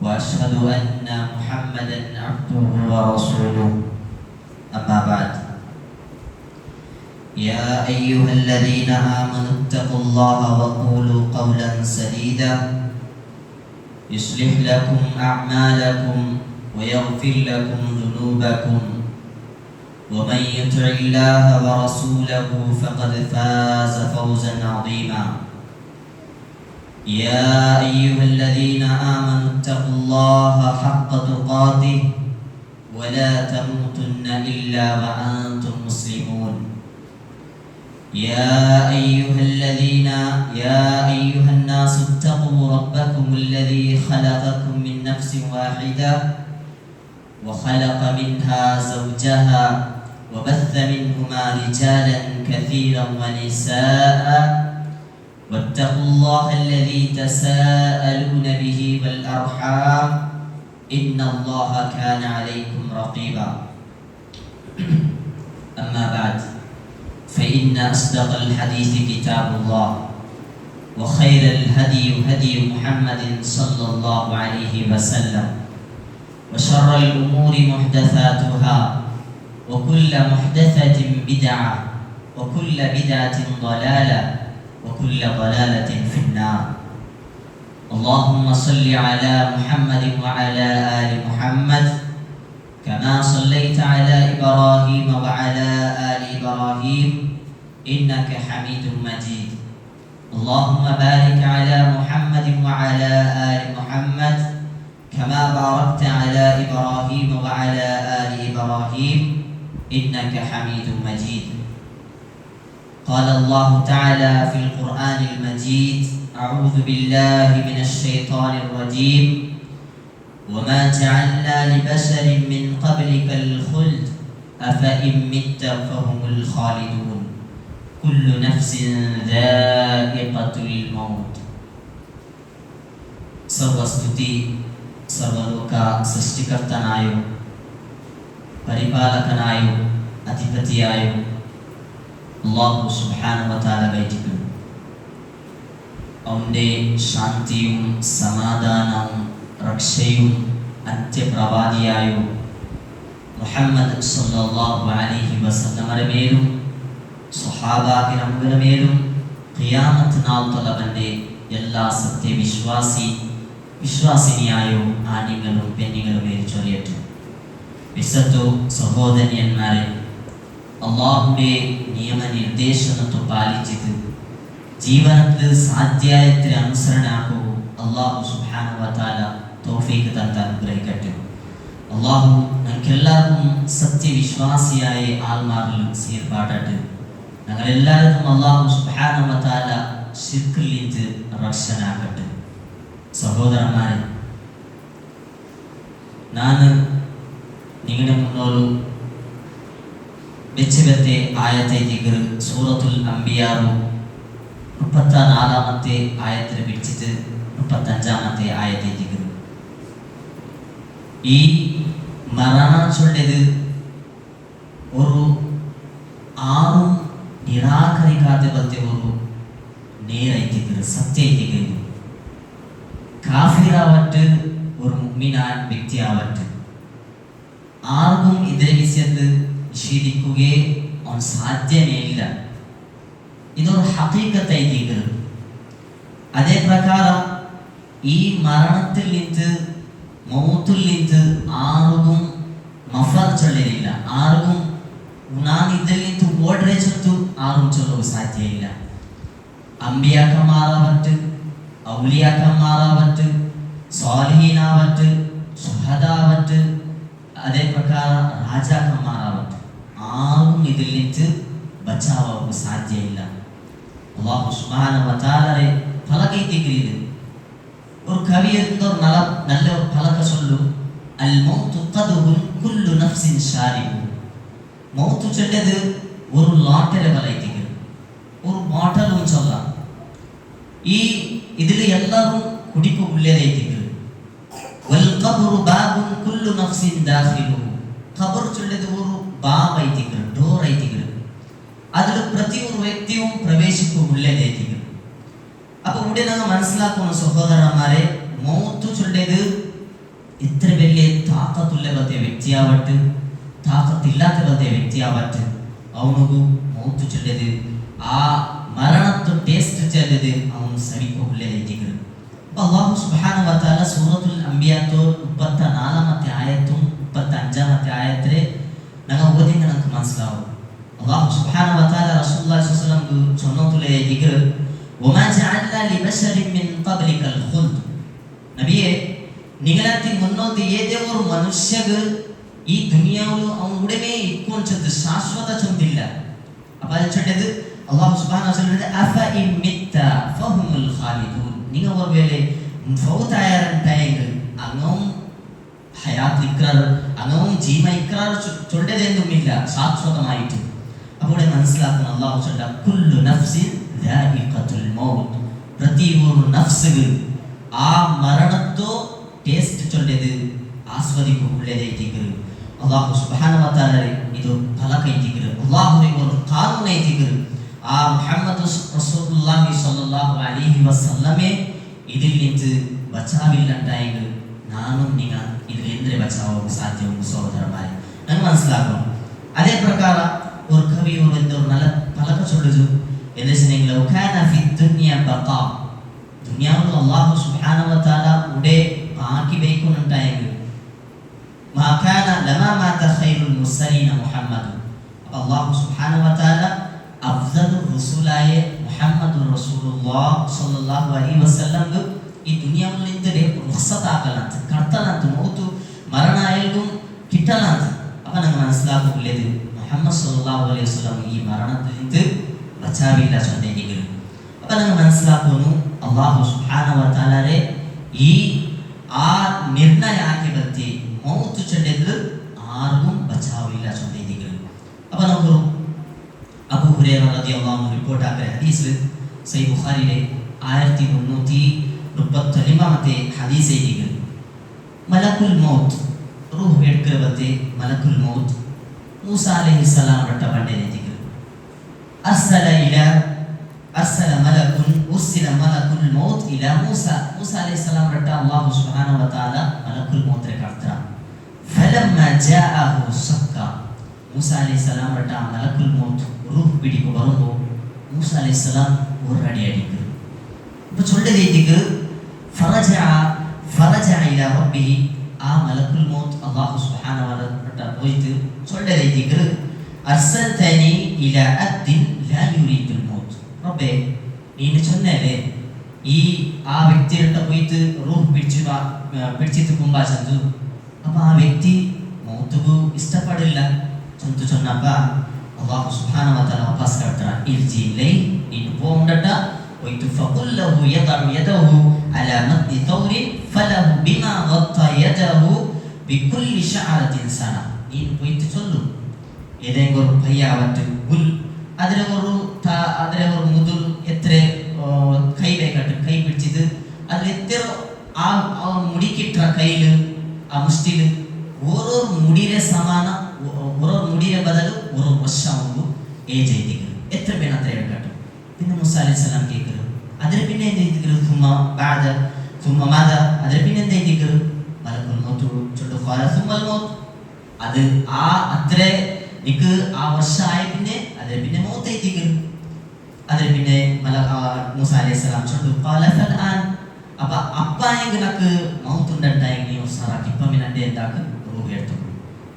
وأشهد أن محمدا عبده ورسوله أما بعد يا أيها الذين آمنوا اتقوا الله وقولوا قولا سديدا يصلح لكم أعمالكم ويغفر لكم ذنوبكم ومن يطع الله ورسوله فقد فاز فوزا عظيما يا أيها الذين آمنوا اتقوا الله حق تقاته ولا تموتن إلا وأنتم مسلمون يا أيها الناس اتقوا ربكم الذي خلقكم من نفس واحدة وخلق منها زوجها وبث منهما رجالا كثيرا ونساء واتقوا الله الذي تساءلون به والأرحام إن الله كان عليكم رقيبا أما بعد فإن أصدق الحديث كتاب الله وخير الهدي هدي محمد صلى الله عليه وسلم وشر الأمور محدثاتها وكل محدثة بدعة وكل بدعة ضلالة وكل ضلالة في النار اللهم صل على محمد وعلى آل محمد كما صليت على إبراهيم وعلى آل إبراهيم إنك حميد مجيد اللهم بارك على محمد وعلى آل محمد كما باركت على إبراهيم وعلى آل إبراهيم إنك حميد مجيد قال الله تعالى في القرآن المجيد أعوذ بالله من الشيطان الرجيم وما جعلنا لبشر من قبلك الخلد أفإن مت فهم الخالدون كل نفس ذائقة الموت സർവസ്തുതി സർവലോക സൃഷ്ടികർത്തനായും പരിപാലകനായും അധിപതിയായും അല്ലാഹു സുബ്ഹാനഹു വ തആല വൈദിക്കുന്നു. അവന്റെ ശാന്തിയും സമാധാനവും രക്ഷയും അന്ത്യപ്രവാദിയായും മുഹമ്മദ് സ്വല്ലല്ലാഹു അലൈഹി വസല്ലമയുടെ മേലും സ്വഹാബാക്കിന്റെ മേലും ഖിയാമത്ത് നാൾ തൊലവന്റെ എല്ലാ വിശ്വാസിനിയായോ ആണികളും പെണ്ണുങ്ങളും മേൽ ചൊരിയട്ടെ. വിശുദ്ധ സഹോദരന്മാരെ, അള്ളാഹുവിന്റെ നിയമനിർദ്ദേശങ്ങൾ പാലിച്ചിട്ട് ജീവനത്തിൽ സാധ്യായത്തിൽ അനുസരണാക്കൂ അള്ളാഹു സുബ്ഹാനഹു വ തആല തൗഫീഖ് തന്ന് അനുഗ്രഹിക്കട്ടെ. അള്ളാഹു ഞങ്ങൾക്കെല്ലാവർക്കും സത്യവിശ്വാസിയായ ആൾമാരിൽ സീർപ്പാടട്ടെ. ഞങ്ങളെല്ലാവർക്കും അള്ളാഹു സുബ്ഹാനഹു വ തആല ശിർക്കിൽ നിന്ന് രക്ഷനാക്കട്ടെ. സഹോദരന്മാരെ, ഞാൻ നിങ്ങളുടെ മുന്നോട്ട് വെച്ചുവെത്തെ ആയത്തെ ദിക്ർ സൂറത്തുൽ അംബിയാറു 34-ാമത്തെ ആയത്തിൽ പിടിച്ചിട്ട് 35-ാമത്തെ ആയത്തെ ദിക്ർ. ഈ മരണ ചൊല്ലത് ഒരു ആറും നിരാകരിക്കാതെ പറ്റിയ ഒരു നേരൈത്തിക്കർ സത്യൈത്തിക്കുന്നു. കാഫിറാവട്ട് ഒരു മുഅ്മിനായ വ്യക്തിയാവട്ട് ആർക്കും ഇതിനെ വിഷയത്തിൽ നിഷേധിക്കുകയെ അവൻ സാധ്യമേ ഇല്ല. ഇതൊരു ഹഖീഖത്തായിത്തീർ. അതേ പ്രകാരം ഈ മരണത്തിൽ നിന്ന് മൗത്തിൽ നിന്ന് ആർക്കും മഫർ ചൊല്ലലില്ല. ആർക്കും ഞാൻ ഇതിൽ നിന്ന് ഓർഡറെ ചൊല്ലു ആർക്കും ചൊല്ലുക സാധ്യമില്ല. അമ്പിയാക്കന്മാരാവട്ട്, ഔലിയാക്കന്മാരാവട്ട്, സ്വാലിഹീനാവട്ട്, ശുഹദാവട്ട്, അതേ പ്രകാരം രാജാക്കന്മാരാവട്ട് ആർക്കും ഇതിൽ നിന്ന് ബച്ചാവുക സാധ്യമില്ല. അല്ലാഹു സുബ്ഹാനഹു വ തആലയെ ഫലകൈത്തിഗ്രീത് ഒരു കവി എന്തൊരു നല്ല ഫലക ചൊല്ലു അൽ മൗതു ഖദ്ഹുൻ കുല്ലു നഫ്സിൻ ശാരിബു. മൗത്ത് ചൊല്ലത് ഒരു ലാട്ടലെ ഫലൈത്തിഗ്രീ ഒരു ബാട്ടലും ചൊല്ലാം. ഈ ഇതിൽ എല്ലാവരും കുടിക്കു ഉള്ളേതായിത്തിഗ്രീ വൽ ഖബ്റു ബാബുൻ കുല്ലു നഫ്സിൻ ദാഖിലുഹു. ഖബർ ചൊല്ലത് ഒരു ബാബൈത്തിഗ്രീ ഡോർ ಐತಿಗ್ರೀ. അതിൽ പ്രതി ഒരു വ്യക്തിയും പ്രവേശിക്കും ഉള്ളേതായിത്തിഗ്രീ. അപ്പോൾ ഇവിടെ നാം മനസ്സിലാക്കുന്ന സഹോദരന്മാരെ, മൗത്ത് ചൊല്ലത് എത്ര വലിയ താക്കത്തുള്ള പോലത്തെ വ്യക്തിയാവട്ടെ താക്കത്തില്ലാത്ത പോലത്തെ വ്യക്തിയാവട്ടെ ಅವನಿಗೂ ಮೌತು ಚೊಲ್ಲದು ಆ ಮರಣದ ಟೇಸ್ಟ್ ಚಲ್ಲದು ಅವನು ಸವಿಕೊಳ್ಳಲೇದಿಗಳು. ಅಲ್ಲಾಹು ಸುಬ್ಹಾನಹು ವ ತಆಲಾ ಸೂರತುಲ್ ಅಂಬಿಯಾ 34 ಮತ್ತೆ ಆಯತು 35 ಆಯತ್ರೆ ನಂಗೆ ಓದಿಂಗ ನಂಗೆ ಮನಸ್ಲಾವು. ಅಲ್ಲಾಹು ಸುಬ್ಹಾನಹು ವ ತಆಲಾ ರಸೂಲುಲ್ಲಾಹಿ ಸ್ವಲ್ಲಲ್ಲಾಹು ಅಲೈಹಿ ವಸಲ್ಲಂ ಚೊನ್ನೋತುಲೇದಿಗಳು ವಮಾ ಜಅಲ್ನಾ ಲಿಬಶರಿನ್ ಮಿನ್ क़ब्लिकಲ್ ಖುಲ್ದ್. ನಬಿಯೇ ನಿಗಳಂತೆ ಮುನ್ನೊಂದು ಏದೇ ಒಂದು ಮನುಷ್ಯಗೆ ಈ ದುನಿಯಾವು ಅವನ ಉಡಮೆ ಇಟ್ಕೊಂಚದ್ದು ಶಾಶ್ವತ ಚೊಂದಿಲ್ಲ. ಅಪ್ಪ ಅದು ಚೊಂಡದು ಅಲ್ಲಾಹು ಸುಬ್ಹಾನಹು ವ ತಆಲಾ ಅಫ ಇನ್ ಮಿತ್ತ ಫಹುಮುಲ್ ಖಾಲಿದೂನ್. നിങ്ങൾ ഒരു വേള ഫൗതായറണ്ടായെങ്കിൽ അങ്ങവും ഹയാത്ത് ഇക്രാർ അങ്ങവും ജീവ ഇക്രാർ ചൊല്ലതെന്നുമില്ല ശാശ്വതമായിട്ട്. അപ്പോൾ മനസ്സിലാക്കുന്ന അല്ലാഹു ചൊല്ല കുല്ലു നഫ്സിൻ ദാഇഖത്തുൽ മൗത്ത്. ಪ್ರತಿ ഒരു നഫ്സിಗೆ ആ മരണത്തോ ടേസ്റ്റ് ചൊല്ലത് ആസ്വദിക്കുകയുള്ളതൈതികൾ. അല്ലാഹു സുബ്ഹാനഹു വ തആല ಇದು ಫಲಕೈತಿಗಳು ಅಲ್ಲಾಹುವಿಗೆ ಒಂದು ಕಾನೂನೈತಿಗಳು. ಆ ಮುಹಮ್ಮದ್ ರಸೂಲುಲ್ಲಾಹಿ സ്വല്ലല്ലാഹു അലൈഹി വസല്ലമേ ഇതിൽ നിന്ന് ബച്ചാവില്ലണ്ടായെങ്കിൽ നാനും നിങ്ങൾ ഇതിൽ എന്തിനെ ബച്ചാവാൻ സാധ്യവും സഹോദരന്മാരെ നമുക്ക് മനസ്സിലാക്കണം. അതേ പ്രಕಾರ ഒരു കവി ഒരു എന്തോ നല്ല ഫലക ചൊല്ലുന്നു എന്ന് വെച്ചിട്ടുണ്ടെങ്കിൽ കാന ഫി ദുനിയ ബഖാ. ദുനിയാവിൽ അല്ലാഹു സുബ്ഹാനഹു വ തആല ഉടേ ബാക്കി വെക്കുന്നുണ്ടായെങ്കിൽ മാ കാന ലമാ മാത ഖൈറുൽ മുർസലീന മുഹമ്മദ്. അല്ലാഹു സുബ്ഹാനഹു വ തആല അഫ്ദലുർ റസൂലായ മുഹമ്മദുർ റസൂലുള്ളാഹി സ്വല്ലല്ലാഹു അലൈഹി വസല്ലം ഈ ദുനിയാവിൽ നിന്ന് റുഖ്സത്ത് ആക്കലാಂತ കർത്തലാಂತ മൗതു മരണ ആയൽക്കും കിട്ടലാಂತ. അപ്പോൾ നമ്മൾ മനസ്സിലാക്കുള്ളത് മുഹമ്മദ് സ്വല്ലല്ലാഹു അലൈഹി വസല്ലം ഈ മരണത്തിൽ നിന്ന് ബച്ചാവില്ല ചൊല്ലിയിരിക്കുന്നു. അപ്പോൾ നമ്മൾ മനസ്സിലാക്കുന്നു അല്ലാഹു സുബ്ഹാനഹു വ തആലയെ ഈ ആ ನಿರ್ಣಯ ಆಗಿರುತ್ತೆ ಮೌತು ಚೊಲ್ಲಿದ್ರೆ ಆರ್ಗೂ ಬಚಾವಿಲ್ಲ ಚೊಲ್ಲಿയിരിക്കുന്നു. അപ്പോൾ നമുക്ക് അബൂ ഹുറൈറ റളിയല്ലാഹു അൻഹു റിപ്പോർട്ട് ആക്കിയ ഹദീസ് സഹീഹ് ബുഖാരിയിലെ 1335 ഹദീസ് എഴുതിയിരിക്കുന്നു. മലക്കുൽ മൗത്ത് റൂഹ് എടുക്കുന്നവത്തെ മലക്കുൽ മൗത്ത് മൂസ അലൈഹിസ്സലാം റട്ട പണ്ടേയിരിക്കുന്നു. അർസല മലക്കുൻ ഉർസില മലക്കുൽ മൗത്ത് ഇലാ മൂസ. മൂസ അലൈഹിസ്സലാം റട്ട അല്ലാഹു സുബ്ഹാനഹു വ തആല മലക്കുൽ മൗത്തിനെ കർത്തറ. ഫലമ്മ ജാഅഹു സക്ക. മൂസ അലൈഹിസ്സലാം റട്ട മലക്കുൽ മൗത്ത് റൂഹ് പിടിക്ക് വരുമ്പോൾ മൂസ അലൈഹിസ്സലാം ഒരു അടി അടിക്കുന്നു. അപ്പോൾ ചൊല്ലതേക്ക് ഫറജ ഇലാ റബ്ബിഹി. ആ മലക്കുൽ മൗത്ത് അല്ലാഹു സുബ്ഹാനഹു വ തആല പോയിട്ട് ചൊല്ലതേക്ക് അർസൽതനി ഇലാ അദ്ദിൻ ലാ യുരീദുൽ മൗത്ത്. റബ്ബേ നീ ചൊന്നല്ലേ ഈ ആ വ്യക്തിയുടെ പോയിട്ട് റൂഹ് പിടിച്ചിട്ട് കുമ്പാ ചന്തു. അപ്പോൾ ആ വ്യക്തി മൗത്തുకు ഇഷ്ടപ്പെടില്ല ചന്തു ചൊന്നപ്പ അല്ലാഹു സുബ്ഹാനഹു വ തആല വാപസ് കർത്തറ ഇർജി ലൈ ഇൻ പോണ്ടട്ട പോയിട്ട് ഫഖുല്ലഹു യദഉ യദഹു അലാ മദ്ദി തൗരിൻ ഫലഹു ബിമാ ഗത്ത യദഹു ബികുല്ലി ശഅറത്തിൻ സന. നീ പോയിട്ട് ചൊല്ലു ഏതെങ്കിലും ഒരു ഭയ്യാവട്ട് ഗുൽ അതിലെ ഒരു മുതൽ എത്ര കൈ വേക്കട്ട് കൈ പിടിച്ചത് അതിൽ എത്ര ആ മുടിക്കിട്ട കയ്യിൽ ആ മുഷ്ടിൽ ഓരോ മുടിയുടെ സമാന ഓരോ മുടിയുടെ ബദൽ ഓരോ വർഷം ഏജ് ചെയ്തിരിക്കുന്നു. എത്ര പേര് അത്ര എടുക്കട്ടെ. പിന്നെ മൂസ അലൈഹിസ്സലാം കേൾക്കുന്നു. അതിന് പിന്നെ എന്ത് ചെയ്തിരിക്കുന്നു അതിന് പിന്നെ എന്ത് ചെയ്തിരിക്കുന്നു മലക്കുൽ മൗത്ത് ചൊല്ലു ഫലസുമൽ മൗത്ത്. അത് ആ അത്ര നിക്ക് ആ വർഷമായ പിന്നെ അതിന് പിന്നെ മൗത്ത് ചെയ്തിരിക്കുന്നു. അതിന് പിന്നെ മൂസ അലൈഹിസ്സലാം ചൊല്ലു ഫലഫൽ ആൻ. അപ്പൊ അപ്പായെങ്കിൽ നമുക്ക് മൗത്ത് ഉണ്ടായെങ്കിൽ ഉസാറാക്കി ഇപ്പം പിന്നെ എന്താക്ക് റൂഹ് എടുത്തു.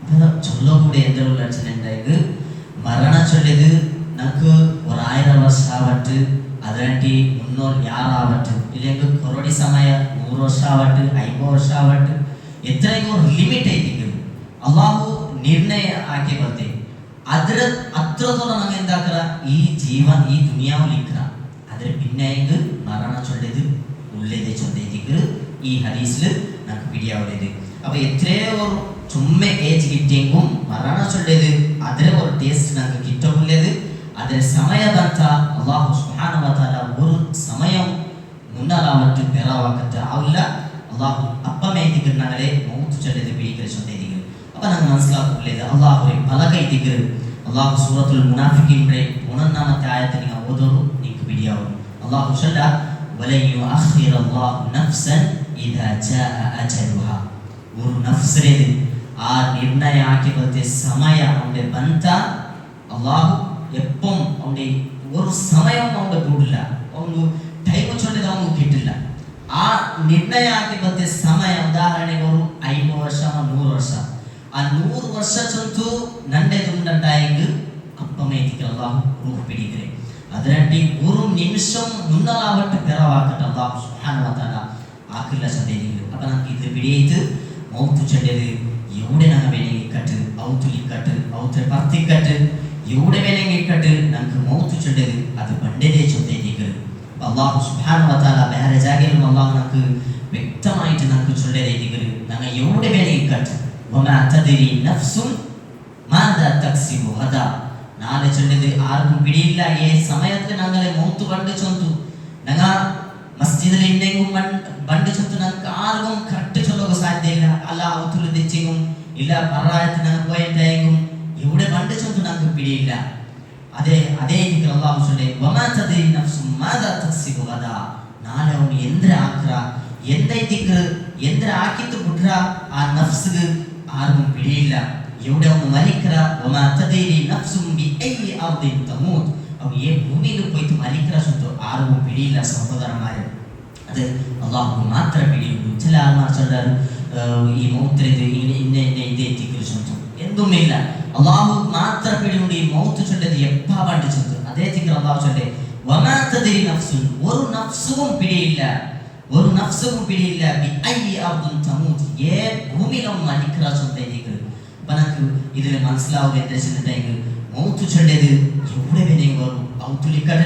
അപ്പൊ ചൊല്ലോ കൂടെ എന്തെങ്കിലും അച്ഛനുണ്ടായത് മരണ ചൊല്ലിയത് നമുക്ക് 1000 വർഷം ആവട്ട് അതിനായിട്ട് 300 ആവട്ട് ഇല്ലെങ്കിൽ കൊറോടി സമയ 100 വർഷം ആവട്ട് 50 വർഷം ആവട്ട് എത്രയോ ലിമിറ്റ് ആയിരിക്കും അള്ളാഹു ನಿರ್ಣಯ ಆಕೆ ಬರ್ತೆ. ಅತ್ರದೋಳ ನಂಗೆ ಎಂದಾಕರ ಈ ಜೀವನ್ ಈ ದುನಿಯಾவில் ಇಕ್ಕರ ಅದ್ರ പിന്നെ മരണ ചൊല്ലിയത് ഉള്ളതേ ചൊല്ലിയിരിക്കുന്നത് ഈ ഹദീസിൽ നമുക്ക് പിടിയാവുന്നത്. അപ്പൊ എത്രയോ ചുമ്മ ഏജ് കിട്ടിയെങ്കും മരണ ചൊല്ലിയത് അതിലെ ഒരു ടേസ്റ്റ് നമുക്ക് കിട്ടുള്ളത്. അതിലെ സമയದಂತ അല്ലാഹു സുബ്ഹാനഹു വ തആല ഒരു സമയം മുന്നലാവട്ട് പെറാവാക്കത്ത ആവില്ല. അല്ലാഹു അപ്പമേതിക്ക് ഞങ്ങളെ മൗത്ത് ചൊല്ലിയത് പിടിക്കൽ ചൊല്ലിയിരിക്കുന്നത്. അപ്പൊ നമുക്ക് മനസ്സിലാക്കുള്ളത് അല്ലാഹുവെ പലകൈതിക്ക് അല്ലാഹു സൂറത്തുൽ മുനാഫിഖീന്റെ 1-ാമത്തെ ആയത്ത് നിങ്ങൾ ഓതോളൂ നിങ്ങൾക്ക് പിടിയാവും. അല്ലാഹു ചൊല്ല വലൻ യുഅഖിറല്ലാഹു നഫ്സൻ ഇദാ ജാഅ അജലുഹാ ഒരു നഫ്സിലേത് ആ നിർണയ ആക്കിയപ്പോഴത്തെ സമയം അവൻ്റെ ബന്ധ അള്ളാഹു എപ്പം അവൻ്റെ ഒരു സമയം അവൻ്റെ കൂടില്ല, അവನು ಟೈಮ್ ಚೊಂಡಿದ ಅವನು ಕಿಟ್ಟಿಲ್ಲ. ಆ ನಿರ್ಣಯ ಆಗಿದ್ದ ಸಮಯ ಉದಾಹರಣೆಗೆ ಅವರು 50 ವರ್ಷ 100 ವರ್ಷ ಆ 100 ವರ್ಷ ಚೊಂತು ನಂಡೆ ದುಂಡಂಟಾಯಿಗೆ ಅಪ್ಪಮೇತಿಗೆ ಅಲ್ಲಾಹು ರೂಹ പിടിക്കരെ അതിനാട്ടി ഒരു നിമിഷം മുന്നലാവട്ട് പിറവാക്കട്ടെ അല്ലാഹു സുബ്ഹാനഹു വ തആല ആക്കില്ല സന്ദേശിക്കുന്നു. അപ്പൊ നമുക്ക് ഇത് പിടിയേറ്റ് മൗത്ത് ചൊല്ലിയത് എവിടെ ഞങ്ങൾ വേണമെങ്കിക്കട്ട് ഔത്തുലിക്കട്ട് ഔത്ത് പർത്തിക്കട്ട് എവിടെ വേണമെങ്കിക്കട്ട് നമുക്ക് മൗത്ത് ചൊല്ലിയത് അത് പണ്ടേ ചൊല്ലേക്ക് അല്ലാഹു സുബ്ഹാനഹു വ തആല വേറെ ജാഗയിലും അല്ലാഹു നമുക്ക് വ്യക്തമായിട്ട് നമുക്ക് ചൊല്ലേക്ക് ഞങ്ങൾ എവിടെ വേണമെങ്കിക്കട്ട് വമാ തദ്രി നഫ്സുൻ മാദാ തക്സിബു ഗദാ നാളെ ചൊല്ലിയത് ആർക്കും പിടിയില്ല. ഈ സമയത്ത് ഞങ്ങളെ മൗത്ത് പണ്ട് ചൊന്തു ഞങ്ങ മസ്ജിദിൽ ഇന്നെങ്കും പണ്ട് ചൊന്തു ഞങ്ങൾക്ക് ആർക്കും കറക്റ്റ് ചൊല്ലുക സാധ്യതയില്ല. അല്ല ഔത്തുൽ തെച്ചെങ്കും ഇല്ല പറായത്ത് ഞങ്ങൾ പോയിട്ടെങ്കും ഇവിടെ പണ്ട് ചൊന്തു ഞങ്ങൾക്ക് പിടിയില്ല. അതേ ദിക്ർ അല്ലാഹു ചൊല്ലെ വമാ തദ്രി നഫ്സുൻ മാദാ തക്സിബു ഗദാ നാളെ അവൻ എന്ത്ര ആക്ര എന്തേ ദിക്ർ എന്ത്ര ആക്കിത്ത് ബുട്ര ആ നഫ്സ് ആർക്കും പിടിയില്ല. എവിടെ അവൻ മരിക്കറ വമാ തദ്രി നഫ്സുൻ ബിഅയ്യി അർദിൻ തമൂത് അവൻ ഏ ഭൂമിയിൽ പോയിട്ട് മരിക്കറ ചൊന്തു ആർക്കും പിടിയില്ല സഹോദരന്മാരെ. അത് അള്ളാഹു മാത്രമേ പിടിയുള്ളൂ. ചില ആൾമാർ ചൊല്ലാറ് ഈ മൗത്തിലേത് ഇന്നെ ഇതേ ദിക്ർ ചൊന്തു എന്തുമില്ല. അള്ളാഹു മാത്രം പിടിയുണ്ട്. ഈ മൗത്ത് ചൊല്ലത് എപ്പാ പണ്ട് ചൊന്തു അതേ ദിക്ർ അള്ളാഹു ചൊല്ലെ വമാ തദ്രി നഫ്സുൻ ഒരു നഫ്സും പിടിയില്ല ഒരു നഫ്സും പിടിയില്ല ബിഅയ്യി അർദിൻ തമൂത് ഏ ഭൂമിയിലും മരിക്കറ ചൊന്തേ ദിക്ർ. അപ്പൊ നമുക്ക് ഇതിൽ മനസ്സിലാവുക എന്താ വെച്ചിട്ടുണ്ടെങ്കിൽ മൗത്ത് ചൊല്ലിയത് എവിടെ വേണമെങ്കിൽ ഔത്തുലിക്കട്ട്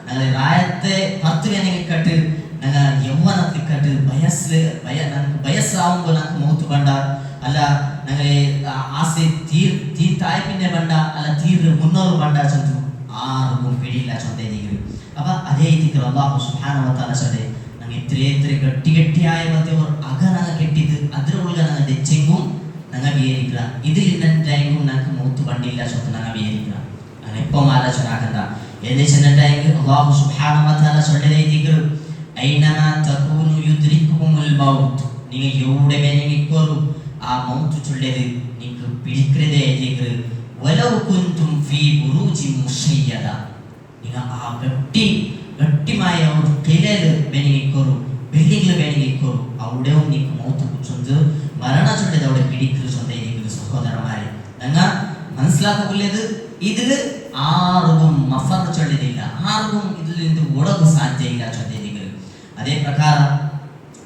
ഞങ്ങളെ റായത്തെ 10 വേണമെങ്കിക്കട്ട് ഞങ്ങൾ യൗവനത്തിക്കട്ട് വയസ്സാവുമ്പോൾ ഞങ്ങൾക്ക് മൗത്ത് വേണ്ട അല്ല ഞങ്ങളെ ആസെ തീർത്തായ പിന്നെ വേണ്ട അല്ല തീർ മുന്നോറ് വേണ്ട ചൊന്തു ആർക്കും പിടിയില്ല ചൊന്തേ ദിക്ർ. അപ്പൊ അതേ ദിക്ർ അല്ലാഹു സുബ്ഹാനഹു വ തആല ചൊല്ലെ ഞങ്ങൾ ഇത്ര ഗട്ടിയായ അക ഞങ്ങൾ കെട്ടിയത് അതിലുള്ള ഞങ്ങൾ തെച്ചെങ്കും ഞങ്ങൾ വിചാരിക്കുക ഇതിൽ ഇന്നെങ്കിലും ഞങ്ങൾക്ക് മൗത്ത് പണ്ടില്ല ചൊത്ത് ഞങ്ങൾ വിചാരിക്കുക. അങ്ങനെ എപ്പം ആലോചന ആക്കണ്ട. എന്ന് വെച്ചിട്ടുണ്ടെങ്കിൽ അല്ലാഹു സുബ്ഹാനഹു വ തആല ചൊല്ലെ ദിക്ർ ഐനമാ തകൂനു യുദ്രികുമുൽ മൗത്ത് നിങ്ങൾ എവിടെ വേണമെങ്കിലും ആ മൗത്ത് ചൊല്ലിയത് നിങ്ങൾക്ക് പിടിക്കരുതേ ദിക്ർ വലൗ കുൻതും ഫീ ബുറൂജി മുശയ്യദ നിങ്ങൾ ആ ഗട്ടിമായ ഒരു കിലയിൽ വേണമെങ്കിലും ബിൽഡിംഗിൽ വേണമെങ്കിലും അവിടെയും നിങ്ങൾക്ക് മൗത്ത് ചൊന്ത് മരണ ചൊല്ലിയത് അവിടെ പിടിക്കൽ ചൊന്തേരിക്കുന്നു. സഹോദരന്മാരെ ഞങ്ങൾ മനസ്സിലാക്കുള്ളത് ഇതില് ആർക്കും മഫർ ചൊല്ലിയതില്ല, ആർക്കും ഇതിൽ നിന്ന് ഒടവ് സാധ്യയില്ല ചൊല്ലിയിരിക്കുന്നത്. അതേ പ്രകാരം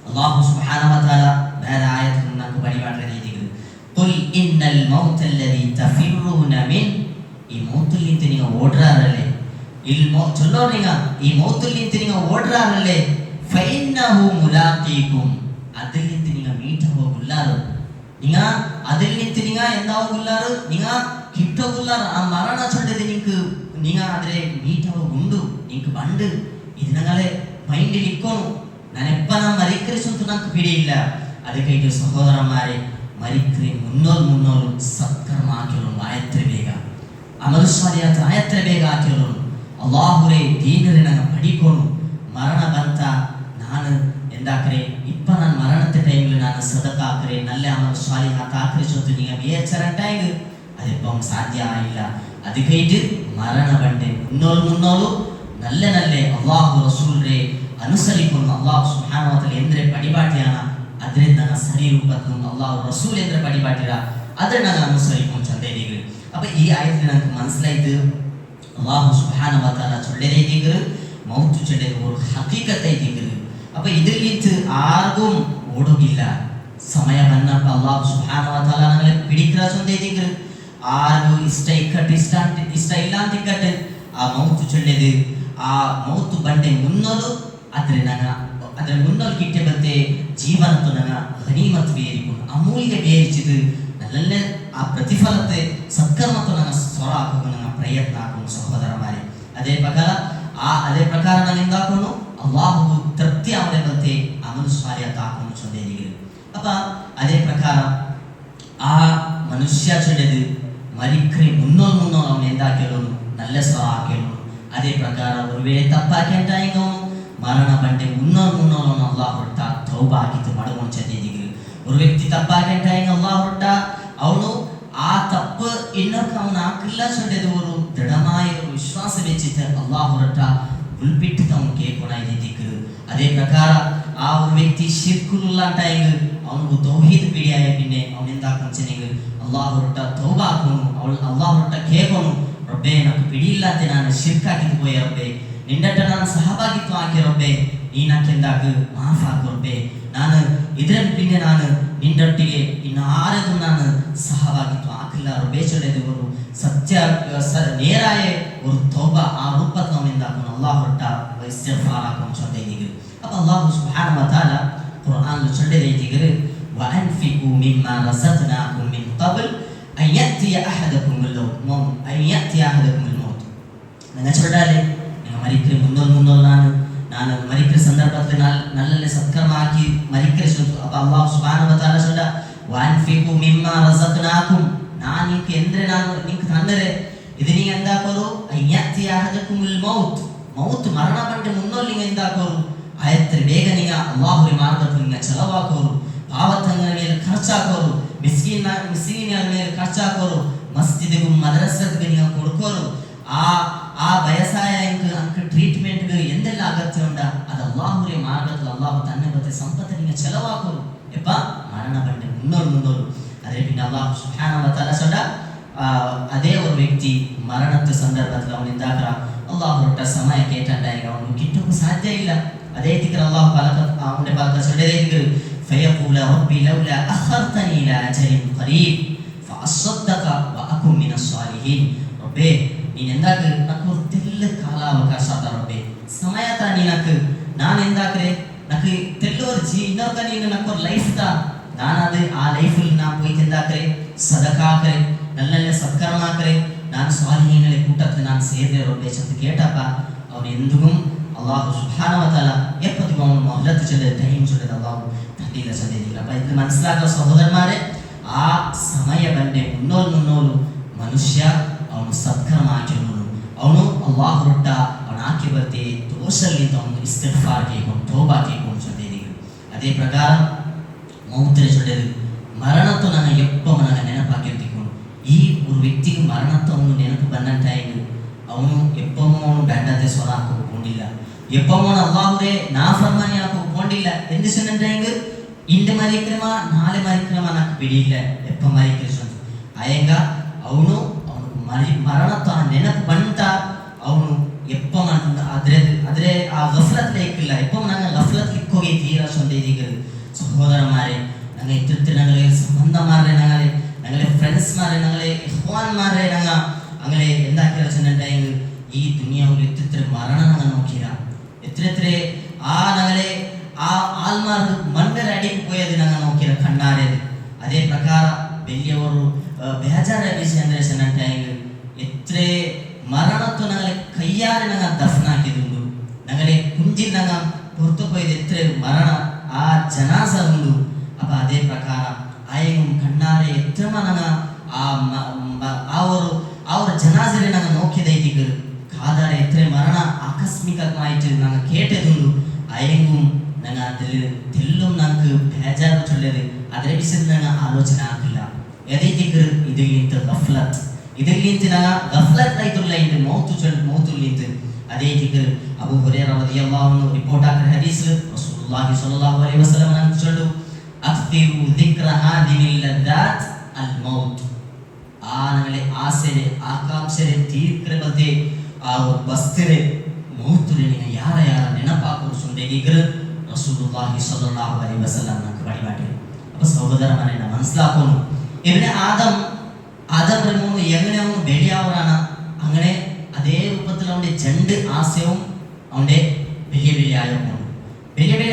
അല്ലാഹു സുബ്ഹാനഹു വ തആല വേറെ ആയത്തിൽ നമുക്ക് പരിപാടി ചെയ്തിരിക്കുന്നത് ഖുൽ ഇന്നൽ മൗതല്ലദീ തഫിറൂന മിൻ ഈ മൗത്തിൽ നിന്ന് നിങ്ങൾ ഓടാറല്ലേ ചൊല്ലോ നിങ്ങൾ ഈ മൗത്തിൽ നിന്ന് നിങ്ങൾ ഓടാറല്ലേ ഫഇന്നഹു മുലാഖീകും അതിൽ നിന്ന് നിങ്ങൾ മീറ്റ് ಹೋಗುಲ್ಲಾರು നിങ്ങൾ അതിൽ നിന്ന് നിങ്ങൾ എന്താവുಲ್ಲಾರು നിങ്ങൾ കിട്ടോಗುಲ್ಲಾರು ആ മരണ ചൊല്ലത് നിങ്ങൾ അതിലെ മീറ്റ് ಹೋಗುಂಡು നിങ്ങൾക്ക് പണ്ട് ഇത് നിങ്ങളെ മൈൻഡിൽ ഇരിക്കണം. ഞാൻ എപ്പോൾ മരിക്കറിച്ചു നമുക്ക് പിടിയില്ല. ಅದಕ್ಕೆ ಸಹೋದರಮಾರೆ ಮರಿಕ್ರಿ ಮುನ್ನೋರು ಸತ್ಕರ್ಮ ಹಾಕಿರೋನು ಆಯತ್ರೆ ಬೇಗ ಅಮರುಸ್ವಾರಿಯಾತ ಆಯತ್ರೆ ಬೇಗ ಹಾಕಿರೋನು ಅಲ್ಲಾಹುರೇ ದೀನರೇ ನಂಗೆ ಪಡಿಕೋನು ಮರಣ ಬಂತ ನಾನು ಎಂದಾಕ್ರೆ ಇಪ್ಪ ನಾನು ಮರಣത്തെ ടൈമിൽ ನಾನು ಸದಕ ಹಾಕ್ರೆ നല്ല അമൽ സ്വാലിഹാത്ത് ಹಾಕ್ರೆ ചൊത്ത് നിങ്ങൾ വിചാരിച്ച ടൈം അതിപ്പം സാധ്യമായില്ല. ಅದಕ್ಕೆ മരണ ബണ്ടേ മുന്നോರು നല്ല അല്ലാഹു റസൂലിനെ അനുസരിക്കുന്നു. അല്ലാഹു സുബ്ഹാനഹു വ തആല എന്തിനെ പടിപാട്ടിയാണ് ಅದರಿಂದ ನಾನು ಸರಿ ರೂಪದ್ದು ಅಲ್ಲಾಹು ರಸೂಲ್ ಎಂದ್ರೆ ಪಡಿಪಾಟಿರ ಅದನ್ನ ನಾನು ಅನುಸರಿಕೊಂಡು ಚಂದೇದಿಗಳು. ಅಪ್ಪ ಈ ಆಯത്തിൽ ನನಗೆ മനസ്സിലായത് അല്ലാഹു സുബ്ഹാനഹു വ തആല ചൊല്ലേദികൾ മൗത്ത് ചൊല്ലേത് ഒരു ഹഖീഖത്തൈദികൾ. അപ്പ ഇതിലിട്ട് ആർക്കും ഓടുകില്ല. സമയം വന്നപ്പോൾ അല്ലാഹു സുബ്ഹാനഹു വ തആല നമ്മളെ പിടിക്കുക ചൊല്ലേദികൾ ആർക്കും ഇഷ്ട ഇല്ലാണ്ടിക്കട്ടെ ആ മൗത്ത് ചൊല്ലേത് ആ മൗത്ത് ಬಂಡೆ ಮುನ್ನೋಲು ಅದರ ಮುನ್ನೋಲು ಕಿಟ್ಟೆ ಬತ್ತೆ ಜೀವನತ್ತು ನನ್ನ ಗನೀಮತ್ ಬೇರಿಕೊಂಡು ಅಮೂಲ್ಯ ಬೇರಿಸಿದು ನಲ್ಲೇ ಆ ಪ್ರತಿಫಲತೆ ಸತ್ಕರ್ಮತ್ತು ನನ್ನ ಸ್ವರ ಹಾಕೋದು ನನ್ನ ಪ್ರಯತ್ನ ಹಾಕೊಂಡು ಸಹೋದರಮಾರೆ ಅದೇ ಪ್ರಕಾರ ನಾನು ಎಂದಾಕೊಂಡು ಅಲ್ಲಾಹು ತೃಪ್ತಿ ಅವರೇ ಬತ್ತೆ ಅಮಲು ಸ್ವಾರ್ಯತ ಹಾಕೊಂಡು ಚೊಂದೇದಿಗಳು. ಅಪ್ಪ ಅದೇ ಪ್ರಕಾರ ಆ ಮನುಷ್ಯ ಚೊಲ್ಲೆದು ಮರಿಕ್ರೆ ಮುನ್ನೋಲು ಅವನು ಎಂದಾಕೇಳೋನು നല്ല ಸ್ವರ ಹಾಕೇಳೋನು. ಅದೇ ಪ್ರಕಾರ ಒಂದು ವೇಳೆ ತಪ್ಪಾಕೇಂಟಾಯಿಗವನು ಮರಣ ಬಂಡೆ ಮುನ್ನೋರು ಅಲ್ಲಾಹ್ ಹೊರಟ ತೌಬಾ ಹಾಕಿತ್ತು ಮಡಗೊಂಡು ಚಂದಿದ್ದೀವಿ ഒരു വ്യക്തി തപ്പാക്കിട്ടായെങ്കിൽ അള്ളാഹുട്ട അവನು ആ തപ്പ് എന്നൊക്കെ അവൻ ആക്കില്ല ചൊല്ലത് ഒരു ദൃഢമായ ഒരു വിശ്വാസം വെച്ചിട്ട് അള്ളാഹുട്ട ഉൾപ്പിട്ടിട്ട് അവൻ കേൾക്കണ രീതിക്ക് അതേ പ്രಕಾರ ആ ഒരു വ്യക്തി ಶಿರ್ಕುಲ್ಲಾಂಟಾയെങ്കിൽ ಅವನಿಗೆ ತೌಹೀದ್ ಬಿಡಿಯಾಯ പിന്നെ ಅವൻ എന്താക്കുന്നെങ്കിൽ അള്ളാഹുട്ട തൗബ ആക്കുന്നു അവൾ അള്ളാഹുട്ട കേൾക്കുന്നു റബ്ബേ నాకు പിടിയില്ലാതെ ನಾನು ಶಿರ್ಕಾಗಿದ್ದು പോയ റബ്ബേ ನಿನ್ನಟ್ಟ ನಾನು ಸಹಭಾಗಿತ್ವ ಆಗಿ ರಬ್ಬೆ ನೀನಕ್ಕೆಂದಾಗ ಮಾಫ್ ಆಗು ರಬ್ಬೆ ನಾನು ಇದರ പിന്നെ ನಾನು ನಿನ್ನೊಟ್ಟಿಗೆ ಇನ್ನಾರದು ನಾನು ಸಹಭಾಗಿತ್ವ ಆಗಿಲ್ಲ ರಬ್ಬೆ ಚೊಲ್ಲೆದವರು ಸತ್ಯ ನೇರಾಯ ഒരു തൗബ ആ ರೂಪത്തിൽ ನಾವು എന്താക്കുന്നു അല്ലാഹുട്ട ഇസ്തിഗ്ഫാർ ആക്കുന്നു ചൊല്ലേദിಗೆ അപ്പോൾ അല്ലാഹു സുബ്ഹാനഹു വ തആല ഖുർആനിൽ ചൊല്ലേദിಗೆ وأنفقوا مما رزقناكم من قبل أن يأتي أحدكم الموت നിങ്ങൾ ചൊല്ലാലേ മരിക്കുന്ന മുന്നോൽ ನಾನು ಮರಿக்கிற ಸಂದರ್ಭದಲ್ಲಿ ನಲ್ಲಲ್ಲಿ ಸತ್ಕರ್ಮ ಹಾಕಿ ಮರಿக்கிற ಅಪ್ಪ ಅಲ್ಲಾಹ್ ಸುಬ್ಹಾನಹು ವ ತಆಲ சொல்ல وأنفقوا مما رزقناكم ನಾನು ನಿಮಗೆ ಎಂದ್ರೆ ನಾನು ನಿಮಗೆ ತಂದರೆ ಇದು ನೀವು ಎಂದಾಕೋರು أن يأتي أحدكم الموت ಮೌತ್ ಮರಣ ಬಂಡೆ ಮುನ್ನೋಲ್ ನೀವು ಎಂದಾಕೋರು ಆಯತ್ತರ ಬೇಗ ನೀವು ಅಲ್ಲಾಹುವಿನ ಮಾರ್ಗದಲ್ಲಿ ನೀವು ಚಲವಾಕೋರು ಪಾವತಂಗರ ಮೇಲೆ ಖರ್ಚಾಕೋರು ಮಿಸ್ಕೀನರ ಮೇಲೆ ಖರ್ಚಾಕೋರು ಮಸ್ಜಿದ್ಗೂ ಮದರಸಕ್ಕೆ ನೀವು ಕೊಡ್ಕೋರು ಆ ಬಯಸಾಯ ಅಂಕ ಟ್ರೀಟ್ಮೆಂಟ್ ಎಂದೆಲ್ಲ ಅಗತ್ಯ ಉಂಡ ಅದು ಅಲ್ಲಾಹುರೇ ಮಾರ್ಗದಲ್ಲಿ ಅಲ್ಲಾಹು ತನ್ನ ಬತ್ತೆ ಸಂಪತ್ತಿನ ಚೆಲವಾಕೋರು ಎಪ್ಪ ಮರಣ ಬಂಡೆ ಮುನ್ನೋರು ಅದೇ പിന്നെ ಅಲ್ಲಾಹು ಸುಬ್ಹಾನಹು ವ ತಆಲ சொல்ல அதே ஒரு ವ್ಯಕ್ತಿ ಮರಣದ ಸಂದರ್ಭದಲ್ಲಿ ಅವನಿಂದಾಗ ಅಲ್ಲಾಹುರಟ ಸಮಯ ಕೇಟಂಡಾಗ ಅವನು ಕಿಟ್ಟೋಕೆ ಸಾಧ್ಯ ಇಲ್ಲ ಅದೇ ತಿಕ್ರ ಅಲ್ಲಾಹು ಅವನ ಪಾಲಕ ಸೊಲ್ಲೆದಿಗೆ فيقول ربي لولا أخرتني إلى أجل قريب فأصدق وأكن من الصالحين ربي ನೀನು ಎಂದಾಗ ನಕ್ಕು ತೆಲ್ಲ ಕಾಲಾವಕಾಶ ಆದ ರಬ್ಬೆ ಸಮಯ ತಾ ನೀನಕ್ಕೆ ನಾನು ಎಂದಾಕ್ರೆ ನಕ್ಕೆ ತೆಲ್ಲೋರ್ ಇನ್ನೊರ್ಕ ನೀನು ನಕ್ಕು ಲೈಫ್ ತಾ ನಾನದು ಆ ಲೈಫಲ್ಲಿ ನಾ போய் ಎಂದಾಕ್ರೆ ಸದಕಾಕ್ರೆ ನಲ್ಲಲ್ಲೇ ಸತ್ಕರ್ಮ ಆಕ್ರೆ ನಾನು ಸ್ವಾಲಿಹೀನಳೆ ಕೂಟಕ್ಕೆ ನಾನು ಸೇರಿದೆ ರಬ್ಬೆ ಚಂತ ಕೇಟಪ್ಪ ಅವನು ಎಂದಿಗೂ ಅಲ್ಲಾಹು ಸುಬ್ಹಾನಹು ವ ತಆಲ ಎಪ್ಪದಿಗೂ ಅವನು ಮೊಹಲತ್ ಚೊಲ್ಲೆ ಟೈಮ್ ಚೊಲ್ಲೆ ಅಲ್ಲಾಹು ತಹದೀಲ ಚೊಲ್ಲೆದಿಲ್ಲಪ್ಪ ಇದು മനസ്സിലാക്കുക സഹോദരന്മാരെ ಆ ಸಮಯ ಬಂಡೆ ಮುನ್ನೋಲು ಮನುಷ್ಯ ಅವನು ಸತ್ಕರ್ಮ ಹಾಕಿರುವನು ಅವನು ಅಲ್ಲಾಹುರೊಟ್ಟ ಅವನ ಹಾಕಿ ಬರ್ತೆ ದೋಷಲ್ಲಿಂದ ಅವನು ಇಸ್ತಿಗ್ಫಾರ್ ಕೇಳ್ಕೊಂಡು ತೌಬಾ ಕೇಳ್ಕೊಂಡು ಚೊಲ್ಲೆದಿಗೆ ಅದೇ ಪ್ರಕಾರ ಮೌತ್ರೆ ಚೊಲ್ಲೆದು ಮರಣತ್ತು ನನ್ನ ಎಪ್ಪ ನನಗೆ ನೆನಪಾಕಿರ್ತಿಕೊಂಡು ಈ ಒಂದು ವ್ಯಕ್ತಿಗೆ ಮರಣತ್ತು ಅವನು ನೆನಪು ಬಂದಂಟಾಯಿಗೆ ಅವನು ಎಪ್ಪವೂ ಅವನು ಬ್ಯಾಂಡತೆ ಸ್ವರ ಹಾಕೋಕೊಂಡಿಲ್ಲ ಎಪ್ಪವೂ ಅಲ್ಲಾಹುರೇ ನಾಫರ್ಮಾನಿ ಹಾಕೋಕೊಂಡಿಲ್ಲ ಎಂದು ಚೆನ್ನಂಟಾಯಿಗೆ ಇಂದು ಮರಿಕ್ರಮ ನಾಳೆ ಮರಿಕ್ರಮ నాకు ಬಿಡಿಲ್ಲ ಎಪ್ಪ ಮರಿಕ್ರಿಸು ಆಯಂಗ ಅವನು ಮರಣತ್ತು ಆ ನೆನಪು ಬಂತ ಅವನು ಎಪ್ಪ ಆದ್ರೆ ಆ ಗಫ್ಲತ್ ಲೇಕಿಲ್ಲ ಎಪ್ಪ ನಂಗೆ ಗಫ್ಲತ್ ಲಿಕ್ಕೋಗಿ ತೀರಾ ಸೊಂದಿಗೆ ಸಹೋದರ ಮಾರೆ ನಂಗೆ ಇತ್ತಿತ್ತು ನಂಗೆ ಸಂಬಂಧ ಮಾರ್ರೆ ನಂಗೆ ಫ್ರೆಂಡ್ಸ್ ಮಾರ್ರೆ ನಂಗೆ ಇಖ್ವಾನ್ ಮಾರ್ರೆ ನಂಗೆ അങ്ങനെ എന്താക്കിയ ചെന്നിട്ടുണ്ടെങ്കിൽ ഈ ദുനിയാവിൽ എത്ര മരണം ഞങ്ങൾ നോക്കിയാ എത്ര ആ ഞങ്ങളെ ആ ആത്മാർക്ക് മണ്ണിൽ അടിക്ക് പോയത് ഞങ്ങൾ നോക്കിയ കണ്ണാരത് അതേ പ്രಕಾರ വലിയವರು ಬೇಜಾರ ವಿಷಯ ಅಂದ್ರೆ ಚೆನ್ನಿട്ടുണ്ടെങ്കിൽ എത്ര മരണത്തു ഞങ്ങളെ കയ്യാലെ ഞങ്ങൾ ദഫ്നാക്കിയതുണ്ട് ഞങ്ങളെ കുഞ്ചിൽ ഞങ്ങൾ പുറത്തു പോയത് എത്ര മരണ ആ ജനാസ ഉണ്ട് അപ്പൊ അതേ പ്രಕಾರ ആയെങ്കിലും കണ്ണാരെ എത്ര ഞങ്ങൾ ಅವರ ಜನಾಜರೆ ನಂಗೆ ನೋಕಿದೈತಿಗೆ ಕಾದಾರೆ ಎತ್ರೆ ಮರಣ ಆಕಸ್ಮಿಕಮಾಯಿತು ನಂಗೆ ಕೇಟದುಂಡು ಅಯ್ಯಂಗೂ ನಂಗೆ ಅದ್ರಲ್ಲಿ ತೆಲ್ಲೂ ನಂಗೆ ಬೇಜಾರು ಚೊಲ್ಲೆದು ಅದರ ವಿಷಯದ ನಂಗೆ ಆಲೋಚನೆ ಆಗಿಲ್ಲ ಎದೈತಿಗೆ ಇದರಿಂದ ಇದರಿಂದ ನಂಗೆ ಗಫ್ಲತ್ ಆಯ್ತುಲ್ಲ ಇಂದು ಮೌತುಲ್ಲಿಂದು ಅದೇ ತಿಗೆ ಅಬೂ ಹುರೈರಾ ರದಿಯಲ್ಲಾಹು ಅನ್ಹು ರಿಪೋರ್ಟ್ ಆಕ್ರೆ ಹದೀಸ್ ರಸೂಲುಲ್ಲಾಹಿ ಸ್ವಲ್ಲಲ್ಲಾಹು ಅಲೈಹಿ ವಸಲ್ಲಂ ನಂಗೆ ಚೊಲ್ಲು ಅಕ್ತಿರು ದಿಕ್ರ ಹಾದಿನಿಲ್ ಲದ್ದಾತ್ ಅಲ್ ಮೌತ್ ಆ ನಗಲೆ ಆಸೆರೆ ಆಕಾಂಕ್ಷೆರೆ ತೀರ್ಕ್ರೆ ಬತ್ತೆ ಆ ಬಸ್ತಿರೆ ಮೌತುರೆ ನಿನ ಯಾರ ನೆನಪಾಕು ಸುಂದೆಗಿಗ್ರ റസൂലുള്ളാഹി സ്വല്ലല്ലാഹു അലൈഹി വസല്ലം നമുക്ക് വഴികാട്ടി. അപ്പോൾ സഹോദരന്മാരെ നാം മനസ്സിലാക്കുന്നു ഇവിടെ ആദം മൂന്ന് എങ്ങനെ അവൻ വെളിയാവറാണ് അങ്ങനെ അതേ രൂപത്തിൽ അവന്റെ രണ്ട് ആശയവും അവന്റെ വലിയ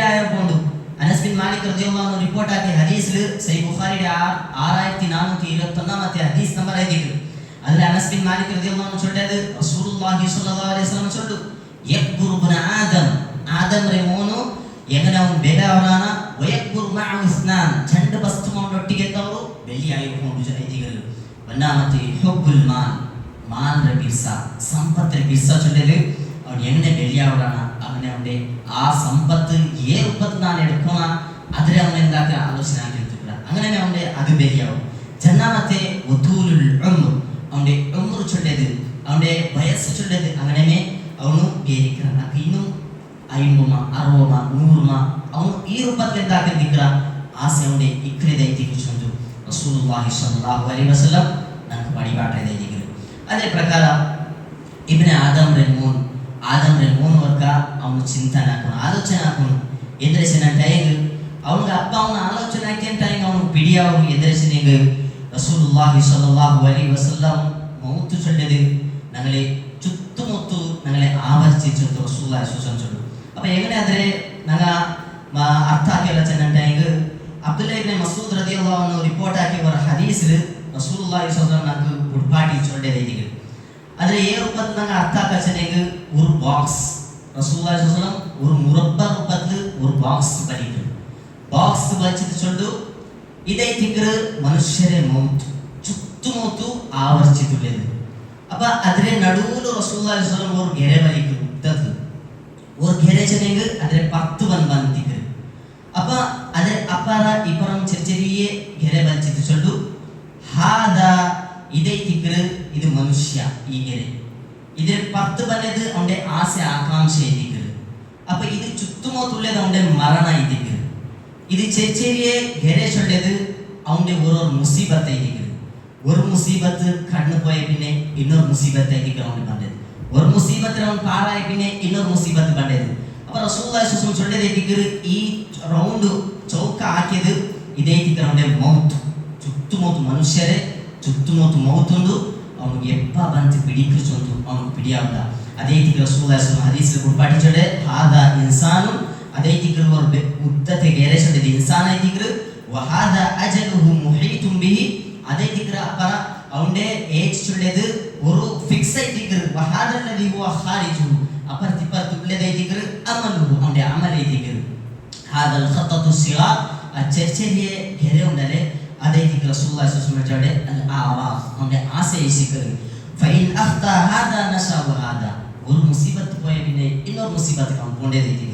ആയപ്പോണ്ട് അനസ് ബിൻ മാലിക് റളിയല്ലാഹു അൻഹു റിപ്പോർട്ട് ആക്കിയ ഹദീസിൽ സഹീഹ് ബുഖാരിയുടെ 6421 ഹദീസ് നമ്പർ ആയിരിക്കും. അതിൽ അനസ് ബിൻ മാലിക് റളിയല്ലാഹു അൻഹു ചൊല്ലിയത് റസൂലുള്ളാഹി സ്വല്ലല്ലാഹു അലൈഹി വസല്ലം ചൊല്ലു യക്ബുർ ഇബ്നു ആദം മോನು എങ്ങനെ അവൻ ಬೇರೆಯವರಾನ ವಯಕ್ಬುರ್ ಮಅಹು ಇಸ್ನಾನ್ രണ്ട് വസ്തുക്കളൊട്ടിಗೆ എത്തವರು വെള്ളിയായിಕೊಂಡು ಜೈತಿಗರು ವನ್ನಾಮತಿ ಹುಬ್ಬುಲ್ ಮಾಲ್ರ ಬಿರ್ಸ ಸಂಪತ್ತರ ಬಿರ್ಸ ചൊല്ലിയത് അവൻ എങ്ങനെ വെള്ളിയാവറാണ് അവന്റെ ആ സമ്പത്ത് ഏ രൂപത്തിൽ ഞാൻ എടുക്കണം അതിൽ അവൻ എന്താക്കി ആലോചന ആക്കിയിട്ടുണ്ട്. അത് ബരിയാവും. ജന്നാമത്തെ വതൂലുൽ ഉംർ, അവൻ്റെ ഉംർ ചൊല്ലത്, അവൻ്റെ വയസ്സ് ചൊല്ലത് അങ്ങനെ അവನು ಬೇರಿಕ್கிறாನ. ಇನ್ನು 50 60 100 ಅವನು ಈ ರೂಪದಲ್ಲಿ ಎಂದಾಕಿರ ಆಸೆ ಅವನೇ ಇಕ್ಕರಿದೈತಿ ಕೂಚೊಂದು ರಸೂಲುಲ್ಲಾಹಿ ಸಲ್ಲಲ್ಲಾಹು ಅಲೈಹಿ ವಸಲ್ಲಂ ನನಗೆ ಬಡಿಬಾಟೈದೈತಿ. ಅದೇ ಪ್ರಕಾರ ಇಬ್ನೆ ಆದಮ್ ರೆಲ್ಮೂನ್ ವರ್ಗ ಅವನು ಚಿಂತನೆ ಹಾಕೋನು, ಆಲೋಚನೆ ಹಾಕೋನು. ಎದುರಿಸಿನ ಟೈಮ್ ಅವನಿಗೆ ಅಪ್ಪ ಅವನ ಆಲೋಚನೆ ಹಾಕಿ ಟೈಮ್ ಅವನು ಪಿಡಿಯಾವು ಎದುರಿಸಿನ റസൂലുള്ളാഹി സ്വല്ലല്ലാഹു അലൈഹി വസല്ലം മൗത്ത് ചൊല്ലിയത് ഞങ്ങളെ ചുറ്റുമൊത്തു ഞങ്ങളെ ആവർത്തിച്ചു റസൂലുള്ളാഹി സ്വല്ലല്ലാഹു ചൊല്ലു. അപ്പോൾ എങ്ങനെ അതിനെ ഞങ്ങൾ അർത്ഥാക്കിയുള്ള ചെന്നുണ്ടെങ്കിൽ അബ്ദുല്ലാഹി ഇബ്നു മസ്ഊദ് റളിയല്ലാഹു അൻഹു റിപ്പോർട്ട് ആക്കിയ ഒരു ഹദീസിൽ റസൂലുള്ളാഹി സ്വല്ലല്ലാഹു അലൈഹി വസല്ലം ഞങ്ങൾക്ക് ഉൾപ്പാട്ടി ചൊല്ലിയതായിരിക്കും. അതിൽ ഏ രൂപത്തിൽ ഞങ്ങൾ അർത്ഥാക്കിച്ചെങ്കിൽ ഒരു ബോക്സ് റസൂലുള്ളാഹി സ്വല്ലല്ലാഹു അലൈഹി വസല്ലം ഒരു മുറബ്ബ രൂപത്തിൽ ഒരു ബോക്സ് വലിക്കും. ಬಾಕ್ಸ್ ಬಚ್ಚಿದ ಚೊಲ್ಲು ಇದೇ ತಿಂಗಳು ಮನುಷ್ಯರೇ ಮೌತು ಚುತ್ತುಮೂತು ಆವರ್ಚಿತುಳ್ಳದು. ಅಪ್ಪ ಅದರ ನಡುವಲು ರಸೂಲುಲ್ಲಾಹಿ ಸ್ವಲ್ಲಲ್ಲಾಹು ಅಲೈಹಿ ವಸಲ್ಲಂ ஒரு ಗೆರೆ ಬಲಿಕು ಉದ್ದದ್ದು ஒரு ಗೆರೆ ಚೆನೆಂಗ್ ಅದರ 10 ಬಂದಿದ್ರು. ಅಪ್ಪ ಅದರ ಅಪರ ಇಪರಂ ಚೆರಿಯೇ ಗೆರೆ ಬಚ್ಚಿದ ಚೊಲ್ಲು ಹಾದ ಇದೇ ತಿಂಗಳು ಇದು ಮನುಷ್ಯ ಈ ಗೆರೆ ಇದರ 10 ಬಂದದ್ದು ಅವನ ಆಸೆ ಆಕಾಂಕ್ಷೆ ಇದ್ದಿದ್ರು. ಅಪ್ಪ ಇದು ಚುತ್ತುಮೂತುಳ್ಳದು ಅವನ ಮರಣ ಇದ್ದಿದ್ರು. ഇത് ചെറിയ ഘരെ ചൊല്ലത് അവന്റെ ഓരോ മുസീബത്തായിരിക്കും. ഒരു മുസീബത്ത് കടന്നു പോയ പിന്നെ ഇന്നൊരു മുസീബത്തായിരിക്കും അവന് കണ്ടത്. ഒരു മുസീബത്തിൽ അവൻ പാഴായ പിന്നെ ഇന്നൊരു മുസീബത്ത് കണ്ടത്. അപ്പൊ റസൂലുള്ളാഹി സ്വല്ലല്ലാഹു അലൈഹി വസല്ലം ചൊല്ലതേക്ക് ഈ റൗണ്ട് ചൗക്ക ആക്കിയത് ഇതേക്ക് അവന്റെ മൗത്ത് ചുറ്റുമൂത്ത് മനുഷ്യരെ ചുറ്റുമൂത്ത് മൗത്തുണ്ട്. അവನಿಗೆ ಎಪ್ಪ ಬಂತು പിടിക്കുಚൊಂದು ಅವನಿಗೆ പിടിಯಾവില്ല. അതേ റസൂലുള്ളാഹി സ്വല്ലല്ലാഹു അലൈഹി വസല്ലം ഹദീസിൽ കുർബാടിച്ചോടെ ഹാദാ ഇൻസാനു അതേ തിക്ർ ഒരു ഉദ്ദത്തെ ഗേരേഷന്റെ ഇൻസാൻ ആയി തിക്ർ വഹാദ അജലുഹു മുഹീതും ബിഹി അതേ തിക്ർ അപ്പറ അവന്റെ ഏജ് ചൊല്ലത് ഒരു ഫിക്സ് ആയി തിക്ർ വഹാദ അല്ലദി ഹുവ ഖാരിജു അപ്പർ തിപ്പർ തുള്ളദേ തിക്ർ അമലുഹു അവന്റെ അമലൈ തിക്ർ ഹാദൽ ഖത്തതു സിഗാർ ചെറിയ ഗേരെ ഉണ്ടല്ലേ അതേ തിക്ർ റസൂലുള്ളാഹി സ്വല്ലല്ലാഹു അലൈഹി വസല്ലം അൽ ആറാഫ് അവന്റെ ആസെ സിക്ർ ഫൈൻ അഖ്ത ഹാദാ നശാവ ഹാദാ ഒരു മുസീബത്ത് പോയ പിന്നെ ഇന്നൊരു മുസീബത്ത് അവൻ കൊണ്ടേ തിക്ർ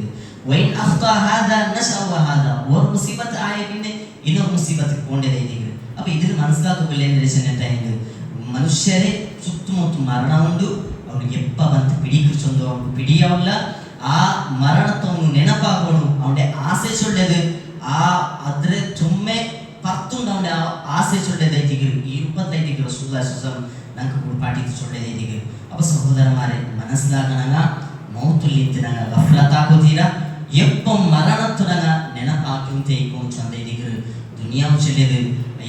വൈൻ അഖ്ത ഹാദാ നശഅവ ഹാദാ ഒരു മുസീബത്ത് ആയ പിന്നെ ഇന്നൊരു മുസീബത്ത് കൊണ്ടേയിരിക്കും. അപ്പോൾ ഇതിൽ മനസ്സിലാക്കുകയില്ല എന്ന് വെച്ചിട്ടുണ്ടെങ്കിൽ മനുഷ്യരെ ചുറ്റുമൊത്തു മരണമുണ്ട്. അവನಿಗೆ എപ്പ ಬಂತು പിടിക്കുಚൊಂದು ಅವನಿಗೆ പിടിയാവില്ല. ആ മരണത്തെ അവನು ನೆನಪಾಗೋನು അവന്റെ ആസೆ ചൊല്ലത് ആ അದ್ರ ചുമ്മെ പത്തുണ്ട് അവന്റെ ആസെ ചൊല്ലതായിരിക്കും. ഈ രൂപത്തിലായിരിക്കും റസൂലുള്ളാഹി സ്വല്ലല്ലാഹു അലൈഹി വസല്ലം നമുക്ക് പാഠിച്ചു ചൊല്ലതായിരിക്കും. അപ്പോൾ സഹോദരന്മാരെ മനസ്സിലാക്കണ മൗത്തുലിത്ത് ഞങ്ങൾ ഗഫ്ലത്താക്കുതീര എപ്പം മരണത്തുടങ്ങ ನೆನಪಾಕಿಂತೇക്കും ಚಂದೈದಿಗರು ದುನಿಯಾವು ಚೆಲ್ಲಿದು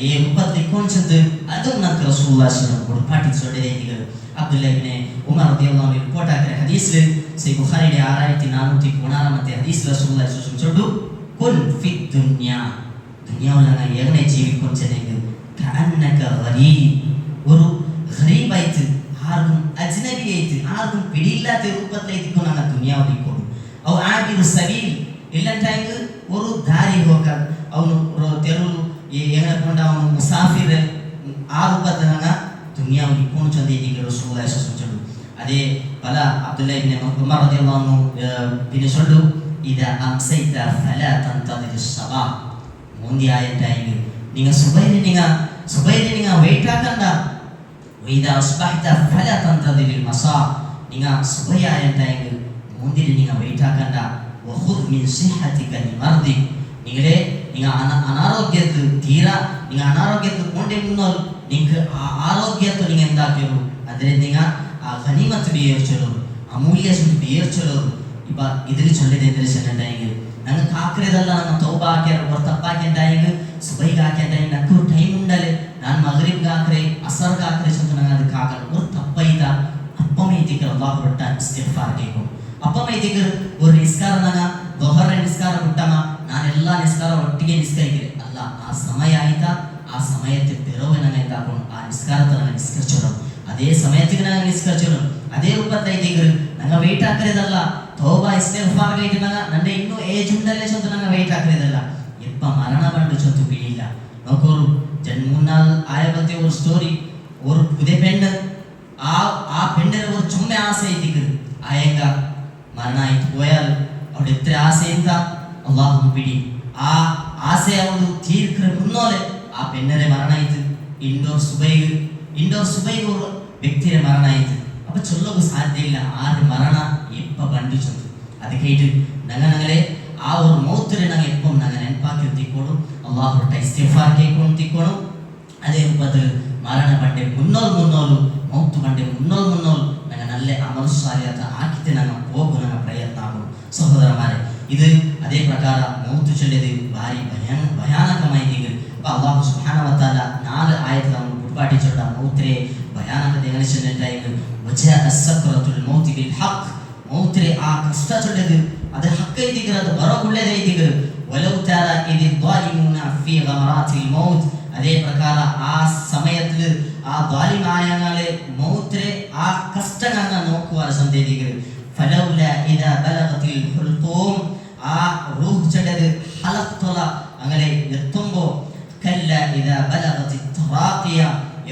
ಏ ರೂಪದಲ್ಲಿ ಇಕ್ಕೊಂಚದ್ದು ಅದು ನಂತರ ರಸೂಲುള്ളಾಹಿ ಸ್ವಲ್ಲಲ್ಲಾಹು ಅಲೈಹಿ ವಸಲ್ಲಂ ಪಾಠಿ ಚೊಡ್ಡೆದಿಗರು ಅಬ್ದುಲ್ಲಾಹ್ ಇಬ್ನೆ ಉಮರ್ ರದಿಯಲ್ಲಾಹು ಅನ್ಹು ರಿಪೋರ್ಟ್ ಆಕರೆ ಹದೀಸ್ ಸಹೀಹ್ ಬುಖಾರಿಡೆ 6416 ಮತ್ತೆ ಹದೀಸ್ ರಸೂಲುಳ್ಳಾಹಿ ಸ್ವಲ್ಲಲ್ಲಾಹು ಅಲೈಹಿ ವಸಲ್ಲಂ ಚೊಡ್ಡು ಕುನ್ ಫಿ ದುನಿಯಾವಲಂಗ ಏಗನೆ ಜೀವಿಕೊಂಚನೆಂದು ಕಅನ್ನಕ ಗರೀಬ್ ഒരു ഗരീബ് ആയിട്ട് ആർക്കും അജ്നബി ആയിട്ട് ആർക്കും പിടിയില്ലാത്ത രൂപത്തിലേക്ക് ഞങ്ങൾ ദുനിയാവിലേക്ക് ಅವು ಆಗಿರು ಸಬೀಲ್ ಇಲ್ಲಂಟಾಯ್ತು ഒരു ದಾರಿ ಹೋಗ ಅವನು ತೆರು ಏನಕೊಂಡ ಅವನು ಮುಸಾಫಿರ್ ಆ ರೂಪದನ ದುನಿಯಾವು ಇಕ್ಕೊಂಡು ಚಂದಿದ್ದೀಗ ರಸೂಲುಳ್ಳಾಹಿ ಸ್ವಲ್ಲಲ್ಲಾಹು ಅಲೈಹಿ ವಸಲ್ಲಂ ಅದೇ ಪಲ ಅಬ್ದುಲ್ಲಾ ಇಬ್ನೆ ಉಮರ್ ರದಿಯಲ್ಲಾಹು ಅನ್ಹು ಬಿನೆ ಸೊಲ್ಲು ಇದಾ ಅಮ್ಸೈತ ಫಲಾ ತಂತದಿರ್ ಸಬಾ ಮುಂದಿ ಆಯಂಟಾಯ್ತು ನಿಂಗ ಸುಬೈರಿ ನಿಂಗ ವೇಟ್ ಹಾಕಂಡ ವೈದಾ ಅಸ್ಬಹತ ಫಲಾ ತಂತದಿರ್ ಮಸಾ ನಿಂಗ ಸುಬೈ ಆಯಂಟಾಯ್ತು ಮುಂದಿನ ನೀವು ವೆಯ್ಟ್ ಹಾಕಂಡ ವಖುದ್ ಮಿನ್ ಸಿಹತಿಕ ಲಿಮರ್ದಿ ನಿಂಗಲೇ ನಿಂಗ ಅನಾರೋಗ್ಯದ ತೀರಾ ನಿಂಗ ಅನಾರೋಗ್ಯದ ಕೊಂಡೆ ಮುನ್ನೋಲ್ ನಿಂಗ ಆರೋಗ್ಯತ್ತು ನಿಂಗ ಎಂದಾಕಿರು ಅಂದ್ರೆ ನಿಂಗ ಆ ಗನಿಮತ್ ಬಿಯರ್ಚರು ಅಮೂಲ್ಯ ಸುಟ್ಟು ಬಿಯರ್ಚರು ಇಪ್ಪ ಇದ್ರ ಚೊಲ್ಲಿದೆ ಇದ್ರೆ ಚೆನ್ನಂದಾಯಿಗೆ ನಂಗೆ ಕಾಕ್ರೆದಲ್ಲ ನನ್ನ ತೌಬಾ ಹಾಕ್ಯಾರ ಒಂದು ತಪ್ಪಾಕ್ಯಂದಾಯಿಗೆ ಸುಬೈಗೆ ಹಾಕ್ಯಂದಾಯಿಗೆ ನಂಗೂ ಟೈಮ್ ಉಂಡಲೆ ನಾನು ಮಗರಿಬ್ಗೆ ಹಾಕ್ರೆ ಅಸರ್ಗೆ ಹಾಕ್ರೆ ಅಂತ ನಂಗೆ ಅದಕ್ಕೆ ಹಾಕಲ್ಲ ಒಂದು ತಪ್ಪೈತ ಅಪ್ಪಮೈತಿಗೆ ಅಲ್ಲಾಹ್ ಹೊಟ್ಟ ಇಸ್ತಿಗ್ಫಾರ್ ಕೇಕು ಅಪ್ಪಮೈತಿಗೆ ಒಂದು ನಿಸ್ಕಾರನಾಗ ದೊಹರ ನಿಸ್ಕಾರ ಬಿಟ್ಟಮ್ಮ ನಾನೆಲ್ಲ ನಿಸ್ಕಾರ ಒಟ್ಟಿಗೆ ನಿಸ್ಕರಿಕೆ ಅಲ್ಲ ಆ ಸಮಯ ಆಯ್ತಾ ಆ ಸಮಯಕ್ಕೆ ತೆರವೆ ನನಗೆ ಹಾಕೊಂಡು ಆ ನಿಸ್ಕಾರத்தை ನನಗೆ ನಿಸ್ಕರಿಸೋಣ ಅದೇ ಸಮಯಕ್ಕೆ ನನಗೆ ನಿಸ್ಕರಿಸೋಣ ಅದೇ ರೂಪತ್ತೈತಿಗೆ ನಂಗೆ ವೆಯ್ಟ್ ಹಾಕಿರೋದಲ್ಲ ತೌಬಾ ಇಸ್ತಿಗ್ಫಾರ್ ಗೈಟ್ ನನ್ನ ಇನ್ನೂ ಏಜ್ ಉಂಡಲ್ಲೇ ಚೊಂದು ನಂಗೆ ವೆಯ್ಟ್ ಹಾಕಿರೋದಲ್ಲ ಎಪ್ಪ ಮರಣ ಬಂಡು ಚೊಂದು ಬಿಡಿಲ್ಲ ನೋಕೋರು ಮೂರ್ನಾಲ್ ಆಯ ಬಂತೆ ಒಂದು ಸ್ಟೋರಿ ஒரு புதிய பெண் ആ പെണ്ണിന് ഒരു ചുമ്മ ആസൈതിക്ക് ആയങ്ക മരണായിട്ട് പോയാൽ അവിടെ എത്ര ആസൈന്ത അള്ളാഹു പിടി ആ ആസെ അവಳು തീർക്കുന്ന മുന്നോലെ ആ പെണ്ണരെ മരണായിട്ട് ಇಂಡೋರ್ ಸುಬೈಗ್ ವ್ಯಕ್ತಿಯ ಮರಣ ಆಯಿತು ಅಪ್ಪ ಚೊಲ್ಲೋಕು ಸಾಧ್ಯ ಇಲ್ಲ ಆರು ಮರಣ ಎಪ್ಪ ಬಂಡಿಸೋದು ಅದಕ್ಕೆ ನಂಗಲೇ ಆ ಒಂದು ಮೌತರೆ ನಂಗೆ ಎಪ್ಪ ನಂಗೆ ನೆನಪಾಕಿ ತಿಕ್ಕೋಡು ಅಲ್ಲಾಹ್ ಇಸ್ತಿಫಾರ್ ಕೇಳ್ಕೊಂಡು ತಿಕ್ಕೋಡು ಅದೇ ರೂಪದಲ್ಲಿ ಮರಣ ಬಂಡೆ ಮುನ್ನೋಲು ಮೌತು ಬಂಡೆ ಮುನ್ನೋಲು ನಂಗೆ ನಲ್ಲೆ ಅಮಲು ಸಾರಿಯಾದ ಹಾಕಿತೆ ನಂಗೆ ಹೋಗು ನಂಗೆ ಪ್ರಯತ್ನ ಆಗೋದು ಸಹೋದರ ಮಾರೆ ಇದು ಅದೇ ಪ್ರಕಾರ ಮೌತು ಚೊಲ್ಲಿದೆ ಭಾರಿ ಭಯಾನಕಮಾಯಿತು ಅಲ್ಲಾಹ್ ಸುಬ್ಹಾನಹು ವ ತಆಲ 4 ಆಯತಗಳನ್ನು ಗುಡ್ಪಾಟಿ ಚೊಲ್ಲ ಮೌತ್ರೆ ಭಯಾನಕತೆ ಗಣಿಸಿನಂತಾಯಿತು ವಜಾ ಅಸ್ಸಕ್ರತುಲ್ ಮೌತ್ ಬಿಲ್ ಹಕ್ ಮೌತ್ರೆ ಆ ಕಷ್ಟ ಚೊಲ್ಲದು ಅದು ಹಕ್ಕ ಐತಿಗರ ಅದು ಬರೋಗುಳ್ಳೇದೇ ಐತಿಗರ ವಲೌ ತಾರ ಇದು ದ್ವಾಲಿಮೂನ ಫೀ ಗಮರಾತಿಲ್ ಮೌತ್ ಅದೇ ಪ್ರಕಾರ ಆ ಸಮಯದಲ್ಲಿ ಆ ದ್ವಾಲಿಮಾಯಂಗಾಲೆ ಮೌತ್ರೆ ಆ ಕಷ್ಟಗಳನ್ನ ನೋಕುವ ಸಂದೇದಿಗರು ಫಲೌಲ ಇದ ಬಲಗತಿಲ್ ಹುಲ್ತೂಮ್ ಆ ರೂಹ್ ಚಡದು ಹಲಕ್ ತೊಲ അങ്ങനെ എത്തുമ്പോൾ കല്ല ഇദാ ബലഗതി തറാഖിയ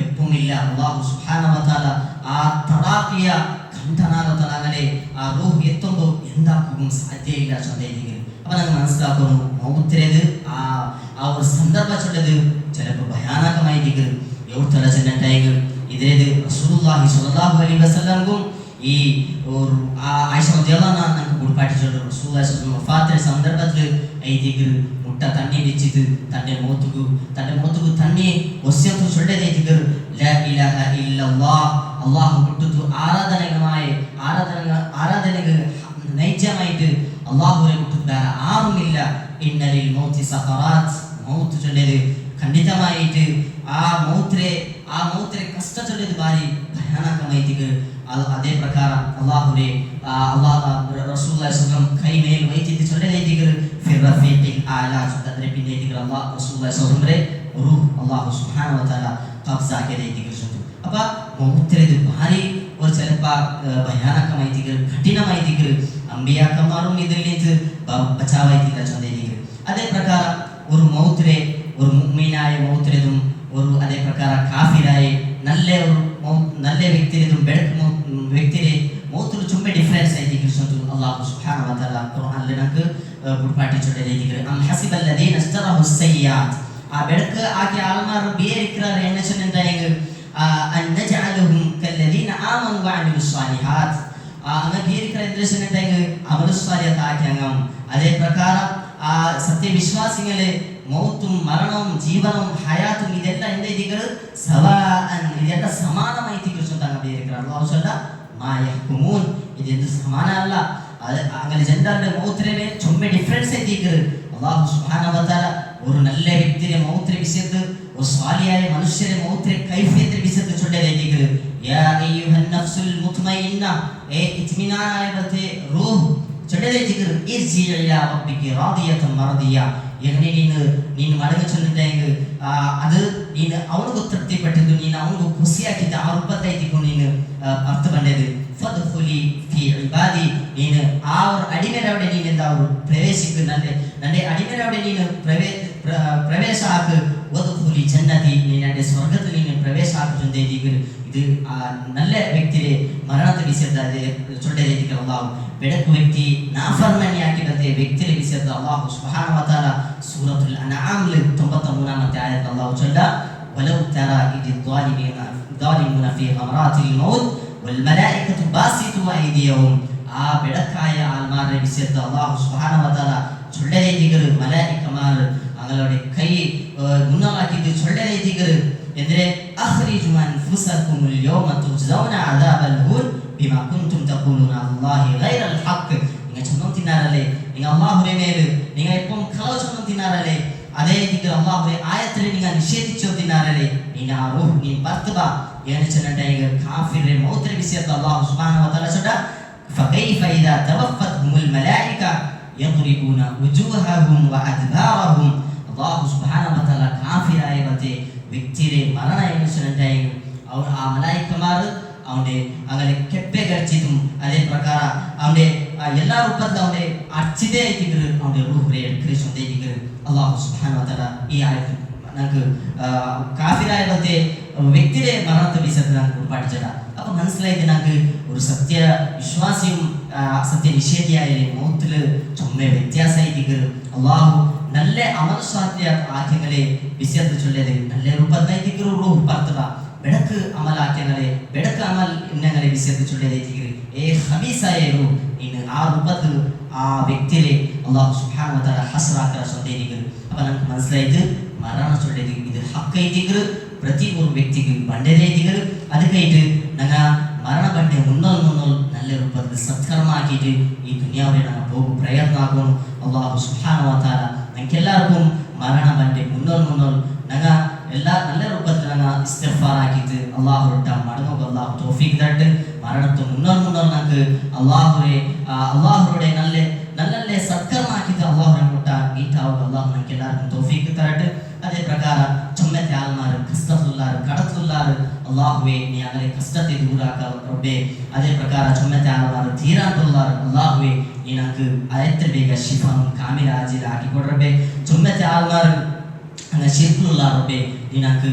എപ്പുമില്ല അല്ലാഹു സുബ്ഹാനഹു വ തആല ആ തറാഖിയ കണ്ടനാലതല അങ്ങനെ ആ റൂഹ് എത്തുമ്പോൾ എന്താക്കും സാധ്യയില്ല സന്ദേഹിക്കുക അപ്പോൾ നമ്മൾ മനസ്സിലാക്കുന്നു മൗത്തിരത് ആ ഒരു സന്ദർഭം ചൊല്ലത് ചിലപ്പോൾ ഭയാനകമായിരിക്കും എവിടെ ചെന്നിട്ടായെങ്കിൽ ഇതേത് റസൂലുള്ളാഹി സ്വല്ലല്ലാഹു അലൈഹി വസല്ലംക്കും ഈ ഒരു ആയിഷ റളിയല്ലാഹു അൻഹ നമുക്ക് കുടിപ്പാട്ടിട്ടുണ്ട് റസൂലുള്ളാഹി സ്വല്ലല്ലാഹു അലൈഹി വസല്ലം സന്ദർഭത്തിൽ ಐದಿಗರು ಮುಟ್ಟ ತಣ್ಣಿ ಬಿಚ್ಚಿತು ತನ್ನೆ ಮೋತುಗು ತಣ್ಣಿ ವಸ್ಯಂತು ಸೊಳ್ಳೆದೈತಿಗರು ಲಾ ಇಲಾಹ ಇಲ್ಲಲ್ಲಾಹ್ ಅಲ್ಲಾಹ್ ಮುಟ್ಟುದು ಆರಾಧನೆಗೆ ನೈಜಮಾಯಿತು ಅಲ್ಲಾಹುರೆ ಮುಟ್ಟುದು ಬೇರೆ ಆರುಮಿಲ್ಲ ಇನ್ನಲಿಲ್ ಮೌತಿ ಸಕರಾತ್ ಮೌತು ಚೊಲ್ಲೆದು ಖಂಡಿತಮಾಯಿತು ಆ ಮೌತ್ರೆ ಕಷ್ಟ ಚೊಲ್ಲೆದು ಬಾರಿ ಭಯಾನಕಮಾಯಿತಿಗರು ಅದೇ ಪ್ರಕಾರ ಅಲ್ಲಾಹುರೆ റസൂലുള്ളാഹി സ്വല്ലം കൈ മേൽ വൈത്തിട്ട് ചൊല്ലലേതികൾ ഫിറഫീഖിൽ ആല ചുതദ്രെ പിന്നേതികൾ അല്ലാഹ് റസൂലുള്ളാഹി സ്വല്ലംറെ റൂഹ് അല്ലാഹു സുബ്ഹാനഹു വ തആല ഖബ്സ ആക്കിയതികൾ ചൊല്ലു അപ്പ മൗത്തിരത് ഭാരി ഒരു ചിലപ്പ ഭയാനകമായിതികൾ കഠിനമായിതികൾ അമ്പിയാക്കന്മാരും ഇതിൽ നിന്ന് ബച്ചാവായിട്ടില്ല ചൊല്ലേതികൾ അതേ പ്രಕಾರ ഒരു മൗത്തിരെ ഒരു മുഅ്മിനായ മൗത്തിരതും ഒരു അതേ പ്രಕಾರ കാഫിറായ നല്ല വ്യക്തിരതും ಬೆಳಕು ವ್ಯಕ್ತಿರೆ ಮೌತುಲು ಚುಮ್ಮೆ ಡಿಫರೆನ್ಸ್ ಐತಿ ಕೃಷ್ಣತು ಅಲ್ಲಾಹ್ ಸುಬ್ಹಾನಹು ವ ತಆಲಾ ഖുർആനിൽ നമുക്ക് ಗುಡ್ಪಾಟಿ ಚೊಲ್ಲಲೇದಿಗರು ಅಂ ಹಸಿಬಲ್ಲದೀನ ಅಸ್ತರಹು ಸಯ್ಯಾತ್ ಆ ಬೆಳಕು ಆಕೆ ಆಲ್ಮಾರು ಬೇರಿಕ್ರಾರ ಎನ್ನಚನೆಂದಾಯಂಗ ಅನ್ ನಜಅಲಹುಂ ಕಲ್ಲದೀನ ಆಮನು ವ ಅಮಿಲುಸ್ ಸಾಲಿಹಾತ್ ಅಂಗ ಬೇರಿಕ್ರಾರ ಎನ್ನಚನೆಂದಾಯಂಗ ಅಮಲುಸ್ ಸಾಲಿಹಾತ್ ಆಕೆ ಅಂಗಂ ಅದೇ ಪ್ರಕಾರ ಆ ಸತ್ಯ ವಿಶ್ವಾಸಿಗಳೇ ಮೌತುಂ ಮರಣಂ ಜೀವನಂ ಹಯಾತುಂ ಇದೆಲ್ಲ ಎಂದೈದಿಗರು ಸವಾಅನ್ ಇದೆಲ್ಲ ಸಮಾನಮಾಯಿತಿ ಕೃಷ್ಣತಾಗ ಬೇರಿಕ್ರಾರ ಅಲ್ಲಾಹ್ ಸಲ್ಲ മായഹ്കുമൂൻ ഇതെന്ത് സമാനമല്ല അങ്ങനെ ജെൻഡറിന്റെ മൗത്തിനെ ചുമ്മാ ഡിഫറൻസ് എത്തിക്കുക അല്ലാഹു സുബ്ഹാനഹു വ തആല ഒരു നല്ല വ്യക്തിയെ മൗത്തിനെ വിശദ ഒരു സ്വാലിയായ മനുഷ്യരെ മൗത്തിനെ കൈഫിയത്തെ വിശദ ചൊല്ലലേതിക്കുക യാ അയ്യുഹൻ നഫ്സുൽ മുത്മയിന്ന ഇത്മിനാനായ ബത്തെ റൂഹ് ചൊല്ലലേതിക്കുക ഇർജി ഇലാ റബ്ബിക റാദിയതൻ മർദിയ എങ്ങനെ ನೀನು ಮಡಗ ಚೊಲ್ಲಿದ್ದಾಗ ಅದು ನೀನು ಅವನಿಗೂ ತೃಪ್ತಿ ಪಟ್ಟಿದ್ದು ನೀನು ಅವನಿಗೂ ಖುಷಿಯಾಗಿದ್ದ ಆ ರೂಪದೈತಿಕೊಂಡು ನೀನು ಅರ್ಥ ಬಂದದು ಫದ್ಖುಲಿ ಫಿ ಇಬಾದಿ ನೀನು ಅವರ ಅಡಿಮೆರವಡೆ ನೀನಿಂದ ಅವರು ಪ್ರವೇಶಿಕು ನನ್ನೆ ಅಡಿಮೆರವಡೆ ನೀನು ಪ್ರವೇಶ ಹಾಕು ವದ್ಖುಲಿ ಜನ್ನತಿ ನೀನು ಸ್ವರ್ಗದಲ್ಲಿ ನೀನು ಪ್ರವೇಶ ಹಾಕು ಚೊಂದೇದಿಗಳು ಇದು ಆ നല്ല ವ್ಯಕ್ತಿയെ ಮರಣದ ವಿಷಯದ ಚೊಲ್ಲೆದಿಗೆ ಅಲ್ಲಾಹ್ ಬೆಳಕು ವ್ಯಕ್ತಿ ನಾಫರ್ಮಾನಿಯಾಗಿದ್ದ ವ್ಯಕ್ತಿಯ ವಿಷಯದ ಅಲ್ಲಾಹ್ ಸುಬ್ಹಾನಹು ವ ತಆಲಾ ಸೂರತುಲ್ ಅನ್ಆಮ್ 93ನೇ ಆಯತ್ ಅಲ್ಲಾಹ್ ಚೊಲ್ಲ ವಲೌ ತರಾ ಇದಿ ظالمون في غمرات الموت والملائكة باسطوا أيديهم ಆ ಬೆಳಕಾಯ ಆಲ್ಮಾರ ವಿಷಯದ ಅಲ್ಲಾಹ್ ಸುಬ್ಹಾನಹು ವ ತಆಲಾ ಚೊಲ್ಲಲೇದಿಗರು ಮಲಾಯಿಕಮಾರು ಅಂಗಳೋಡೆ ಕೈ ಮುನ್ನಲಾಕಿದ್ದು ಚೊಲ್ಲಲೇದಿಗರು ಎಂದರೆ ಅಖ್ರಿಜು ಅನ್ಫುಸಕುಮುಲ್ ಯೌಮ ತುಜ್ಜೌನ ಅದಾಬಲ್ ಹೂನ್ ಬಿಮಾ ಕುಂತುಂ ತಖೂಲುನ ಅಲ್ಲಾಹಿ ಗೈರಲ್ ಹಕ್ നിങ്ങൾ ചൊന്നും തിന്നാറല്ലേ നിങ്ങൾ അല്ലാഹുവിന്റെ മേൽ നിങ്ങൾ എപ്പം കളവ് ചൊന്നും തിന്നാറല്ലേ അതേ രീതിയിൽ അല്ലാഹുവിന്റെ ആയത്തിനെ നിങ്ങൾ നിഷേധിച്ചു തിന്നാറല്ലേ നിങ്ങൾ ആ റൂഹ് നീ ബർത്തബ ಏನು ಚೆನ್ನಟಾಯಿಗ ಕಾಫಿರ್ರೆ ಮೌತ್ರೆ ವಿಷಯದ ಅಲ್ಲಾಹ್ ಸುಬ್ಹಾನಹು ವ ತಆಲಾ ಚಟ ಫಕೈಫ ಇದಾ ತವಫತ್ಹುಮುಲ್ ಮಲಾಯಿಕ ಯದ್ರಿಬೂನ ವುಜೂಹಹುಂ ವ ಅದ್ಬಾರಹುಂ ಅಲ್ಲಾಹ್ ಸುಬ್ಹಾನಹು ವ ತಆಲಾ ಕಾಫಿರಾಯ ಬತೆ ವ್ಯಕ್ತಿರೆ ಮರಣ ಏನು ಚೆನ್ನಟಾಯಿಗ ಅವರು ಆ ಮಲಾಯಿಕಮಾರು ಅವನೇ അങ്ങനെ ಕೆಪ್ಪೆ ಗರ್ಚಿತು ಅದೇ ಪ್ರಕಾರ ಅವನೇ ಎಲ್ಲಾ ರೂಪದ ಅವನೇ ಅರ್ಚಿದೆ ಐತಿದ್ರು ಅವನೇ ರೂಹ್ರೆ ಕ್ರಿಸ್ತೇದಿದ್ರು ಅಲ್ಲಾಹ್ ಸುಬ್ಹಾನಹು ವ ತಆಲಾ ಈ ಆಯತು നമുക്ക് കാഫിറായ ബത്തെ വ്യക്തിയുടെ മരണത്തെ വിഷയത്തിൽ നമുക്ക് പഠിച്ചത് അപ്പൊ മനസ്സിലായത് നമുക്ക് ഒരു സത്യ വിശ്വാസിയും സത്യനിഷേധിയായ മൗത്തിൽ ചുമ്മാ വ്യത്യാസമായിട്ട് അള്ളാഹു നല്ല അമൽ സ്വാധ്യായ ആക്യങ്ങളെ വിശദ ചൊല്ലത് നല്ല രൂപത്തിൽ റൂഹ് പർത്തത ಬೆಳಕು ಅಮಲ್ ಆಕ್ಯಗಳೇ ಬೆಳಕು ಅಮಲ್ ಇನ್ನಂಗಲೆ ವಿಷಯದ ಚೊಳ್ಳೆದೈತಿಗೆ ಏ ಖಬೀಸಾಯರು ಇನ್ನು ಆ ರೂಪದ ಆ ವ್ಯಕ್ತಿಲೆ ಅಲ್ಲಾಹ್ ಸುಬ್ಹಾನಹು ವ ತಆಲಾ ಹಸ್ರಾಕರ ಸೊಂದೇನಿಗರು ಅಪ್ಪ ನಮ್ಗೆ ಮನಸ್ಸಿಲಾಯ್ತು ಮರಣ ಚೊಳ್ಳೆದಿ ಇದು ಹಕ್ಕೈತಿಗರು ಪ್ರತಿ ಒಂದು ವ್ಯಕ್ತಿಗೆ ಬಂಡೆದೈತಿಗರು ಅದಕ್ಕೈತು ನಂಗ ಮರಣ ಬಂಡೆ ಮುನ್ನೋಲ್ നല്ല ರೂಪದ ಸತ್ಕರ್ಮ ಆಕಿಟ್ಟು ಈ ದುನಿಯಾವರೆ ನಂಗೆ ಹೋಗು ಪ್ರಯತ್ನ ಆಗೋನು ಅಲ್ಲಾಹ್ ಸುಬ್ಹಾನಹು ವ ತಆಲಾ ನಂಗೆಲ್ಲರಿಗೂ ಮರಣ ಬಂಡೆ ಮುನ್ನೋಲ್ ನಂಗ എല്ലാ നല്ല രൂപത്തിൽ ഇസ്തിഗ്ഫാർ ആക്കിയിട്ട് അള്ളാഹുവിട്ട മടങ്ങുക അള്ളാഹു തൗഫീഖ് തരട്ടെ മരണത്തെ മുന്നോട്ട് നമുക്ക് അള്ളാഹുരുടെ നല്ല സത്കർമാക്കിയിട്ട് അള്ളാഹുനെ മുട്ടാൻ ഗീതാവുക അള്ളാഹു നമുക്ക് എല്ലാവർക്കും തൗഫീഖ് തരട്ടെ അതേ പ്രകാരം ചുമ്മത്തെ ആൾമാർ കഷ്ടത്തുള്ളാർ കടത്തുള്ളാർ അള്ളാഹുവെ നീ അങ്ങനെ കഷ്ടത്തെ ദൂരാക്ക റബ്ബേ അതേ പ്രകാരം ചുമ്മത്തെ ആൾമാർ തീരാണ്ടുള്ളാർ അള്ളാഹുവെ നീ നമുക്ക് അയത്ര ಬೇಗ ಶಿಫಾನ್ ಕಾಮಿಲ ಆಜಿಲ ಆಕಿಕೊಡ್ರಬೇ ಚುಮ್ಮತೆ ಆಲ್ಮಾರ್ അങ്ങനെ ശിർക്കുള്ള റബ്ബേ നിനക്ക്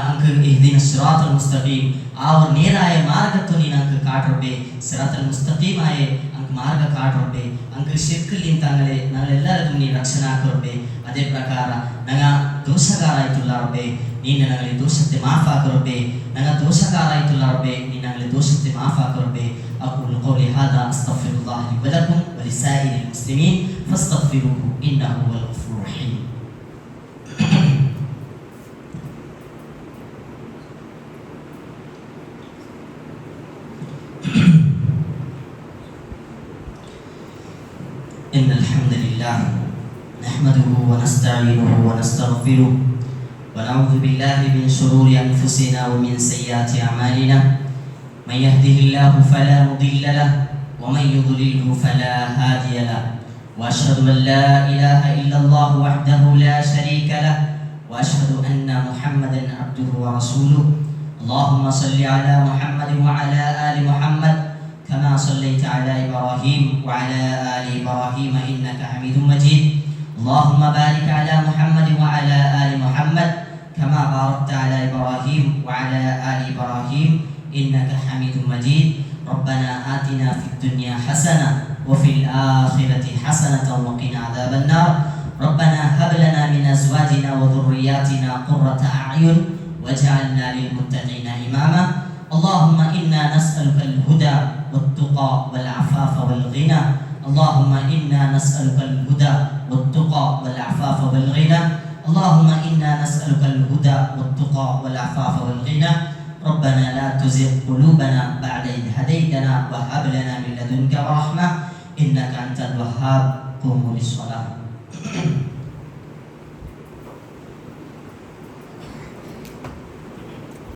അങ്ക് ഇഹ്ദിന സിറാത്തുൽ മുസ്തഖീം ആ ഒരു നേരായ മാർഗ്ഗത്തെ നിനക്ക് കാട്ടറബേ സിറാത്തുൽ മുസ്തഖീമായ അങ്ക് മാർഗ്ഗ കാട്ടറബേ അങ്ക് ശിർക്കിലിൻ തങ്ങളെ ഞങ്ങളെല്ലാവരും നീ രക്ഷണ ആക്കറബേ അതേ പ്രകാര ഞങ്ങ ദോഷകാരായിട്ടുള്ള റബ്ബേ നീ ഞങ്ങളെ ദോഷത്തെ മാഫാക്കറബേ ഞങ്ങ ദോഷകാരായിട്ടുള്ള റബ്ബേ നീ ഞങ്ങളെ ദോഷത്തെ മാഫാക്കറബേ أقول قولي هذا أستغفر الله لي ولكم ولسائر المسلمين فاستغفروه إنه هو الغفور الرحيم إن الحمد لله نحمده ونستعينه ونستغفره ونعوذ بالله من شرور أنفسنا ومن سيئات أعمالنا من يهده الله فلا مضل له ومن يضلله فلا هادي له وأشهد أن لا إله إلا الله وحده لا شريك له وأشهد أن محمدا عبده ورسوله اللهم صل على محمد وعلى آل محمد كما صليت على إبراهيم وعلى آل إبراهيم إنك حميد مجيد اللهم بارك على محمد وعلى آل محمد كما باركت على إبراهيم وعلى آل إبراهيم إنك حميد مجيد ربنا آتنا في الدنيا حسنة وفي الآخرة حسنة وقنا عذاب النار ربنا هب لنا من أزواجنا وذرياتنا قرة أعين واجعلنا للمتقين إماما اللهم إنا نسألك الهدى والتقى والعفاف والغنى اللهم إنا نسألك الهدى والتقى والعفاف والغنى اللهم إنا نسألك الهدى والتقى والعفاف والغنى ربنا لا تزغ قلوبنا بعد إذ هديتنا وهب لنا من لدنك رحمة إنك أنت الوهاب قوموا للصلاة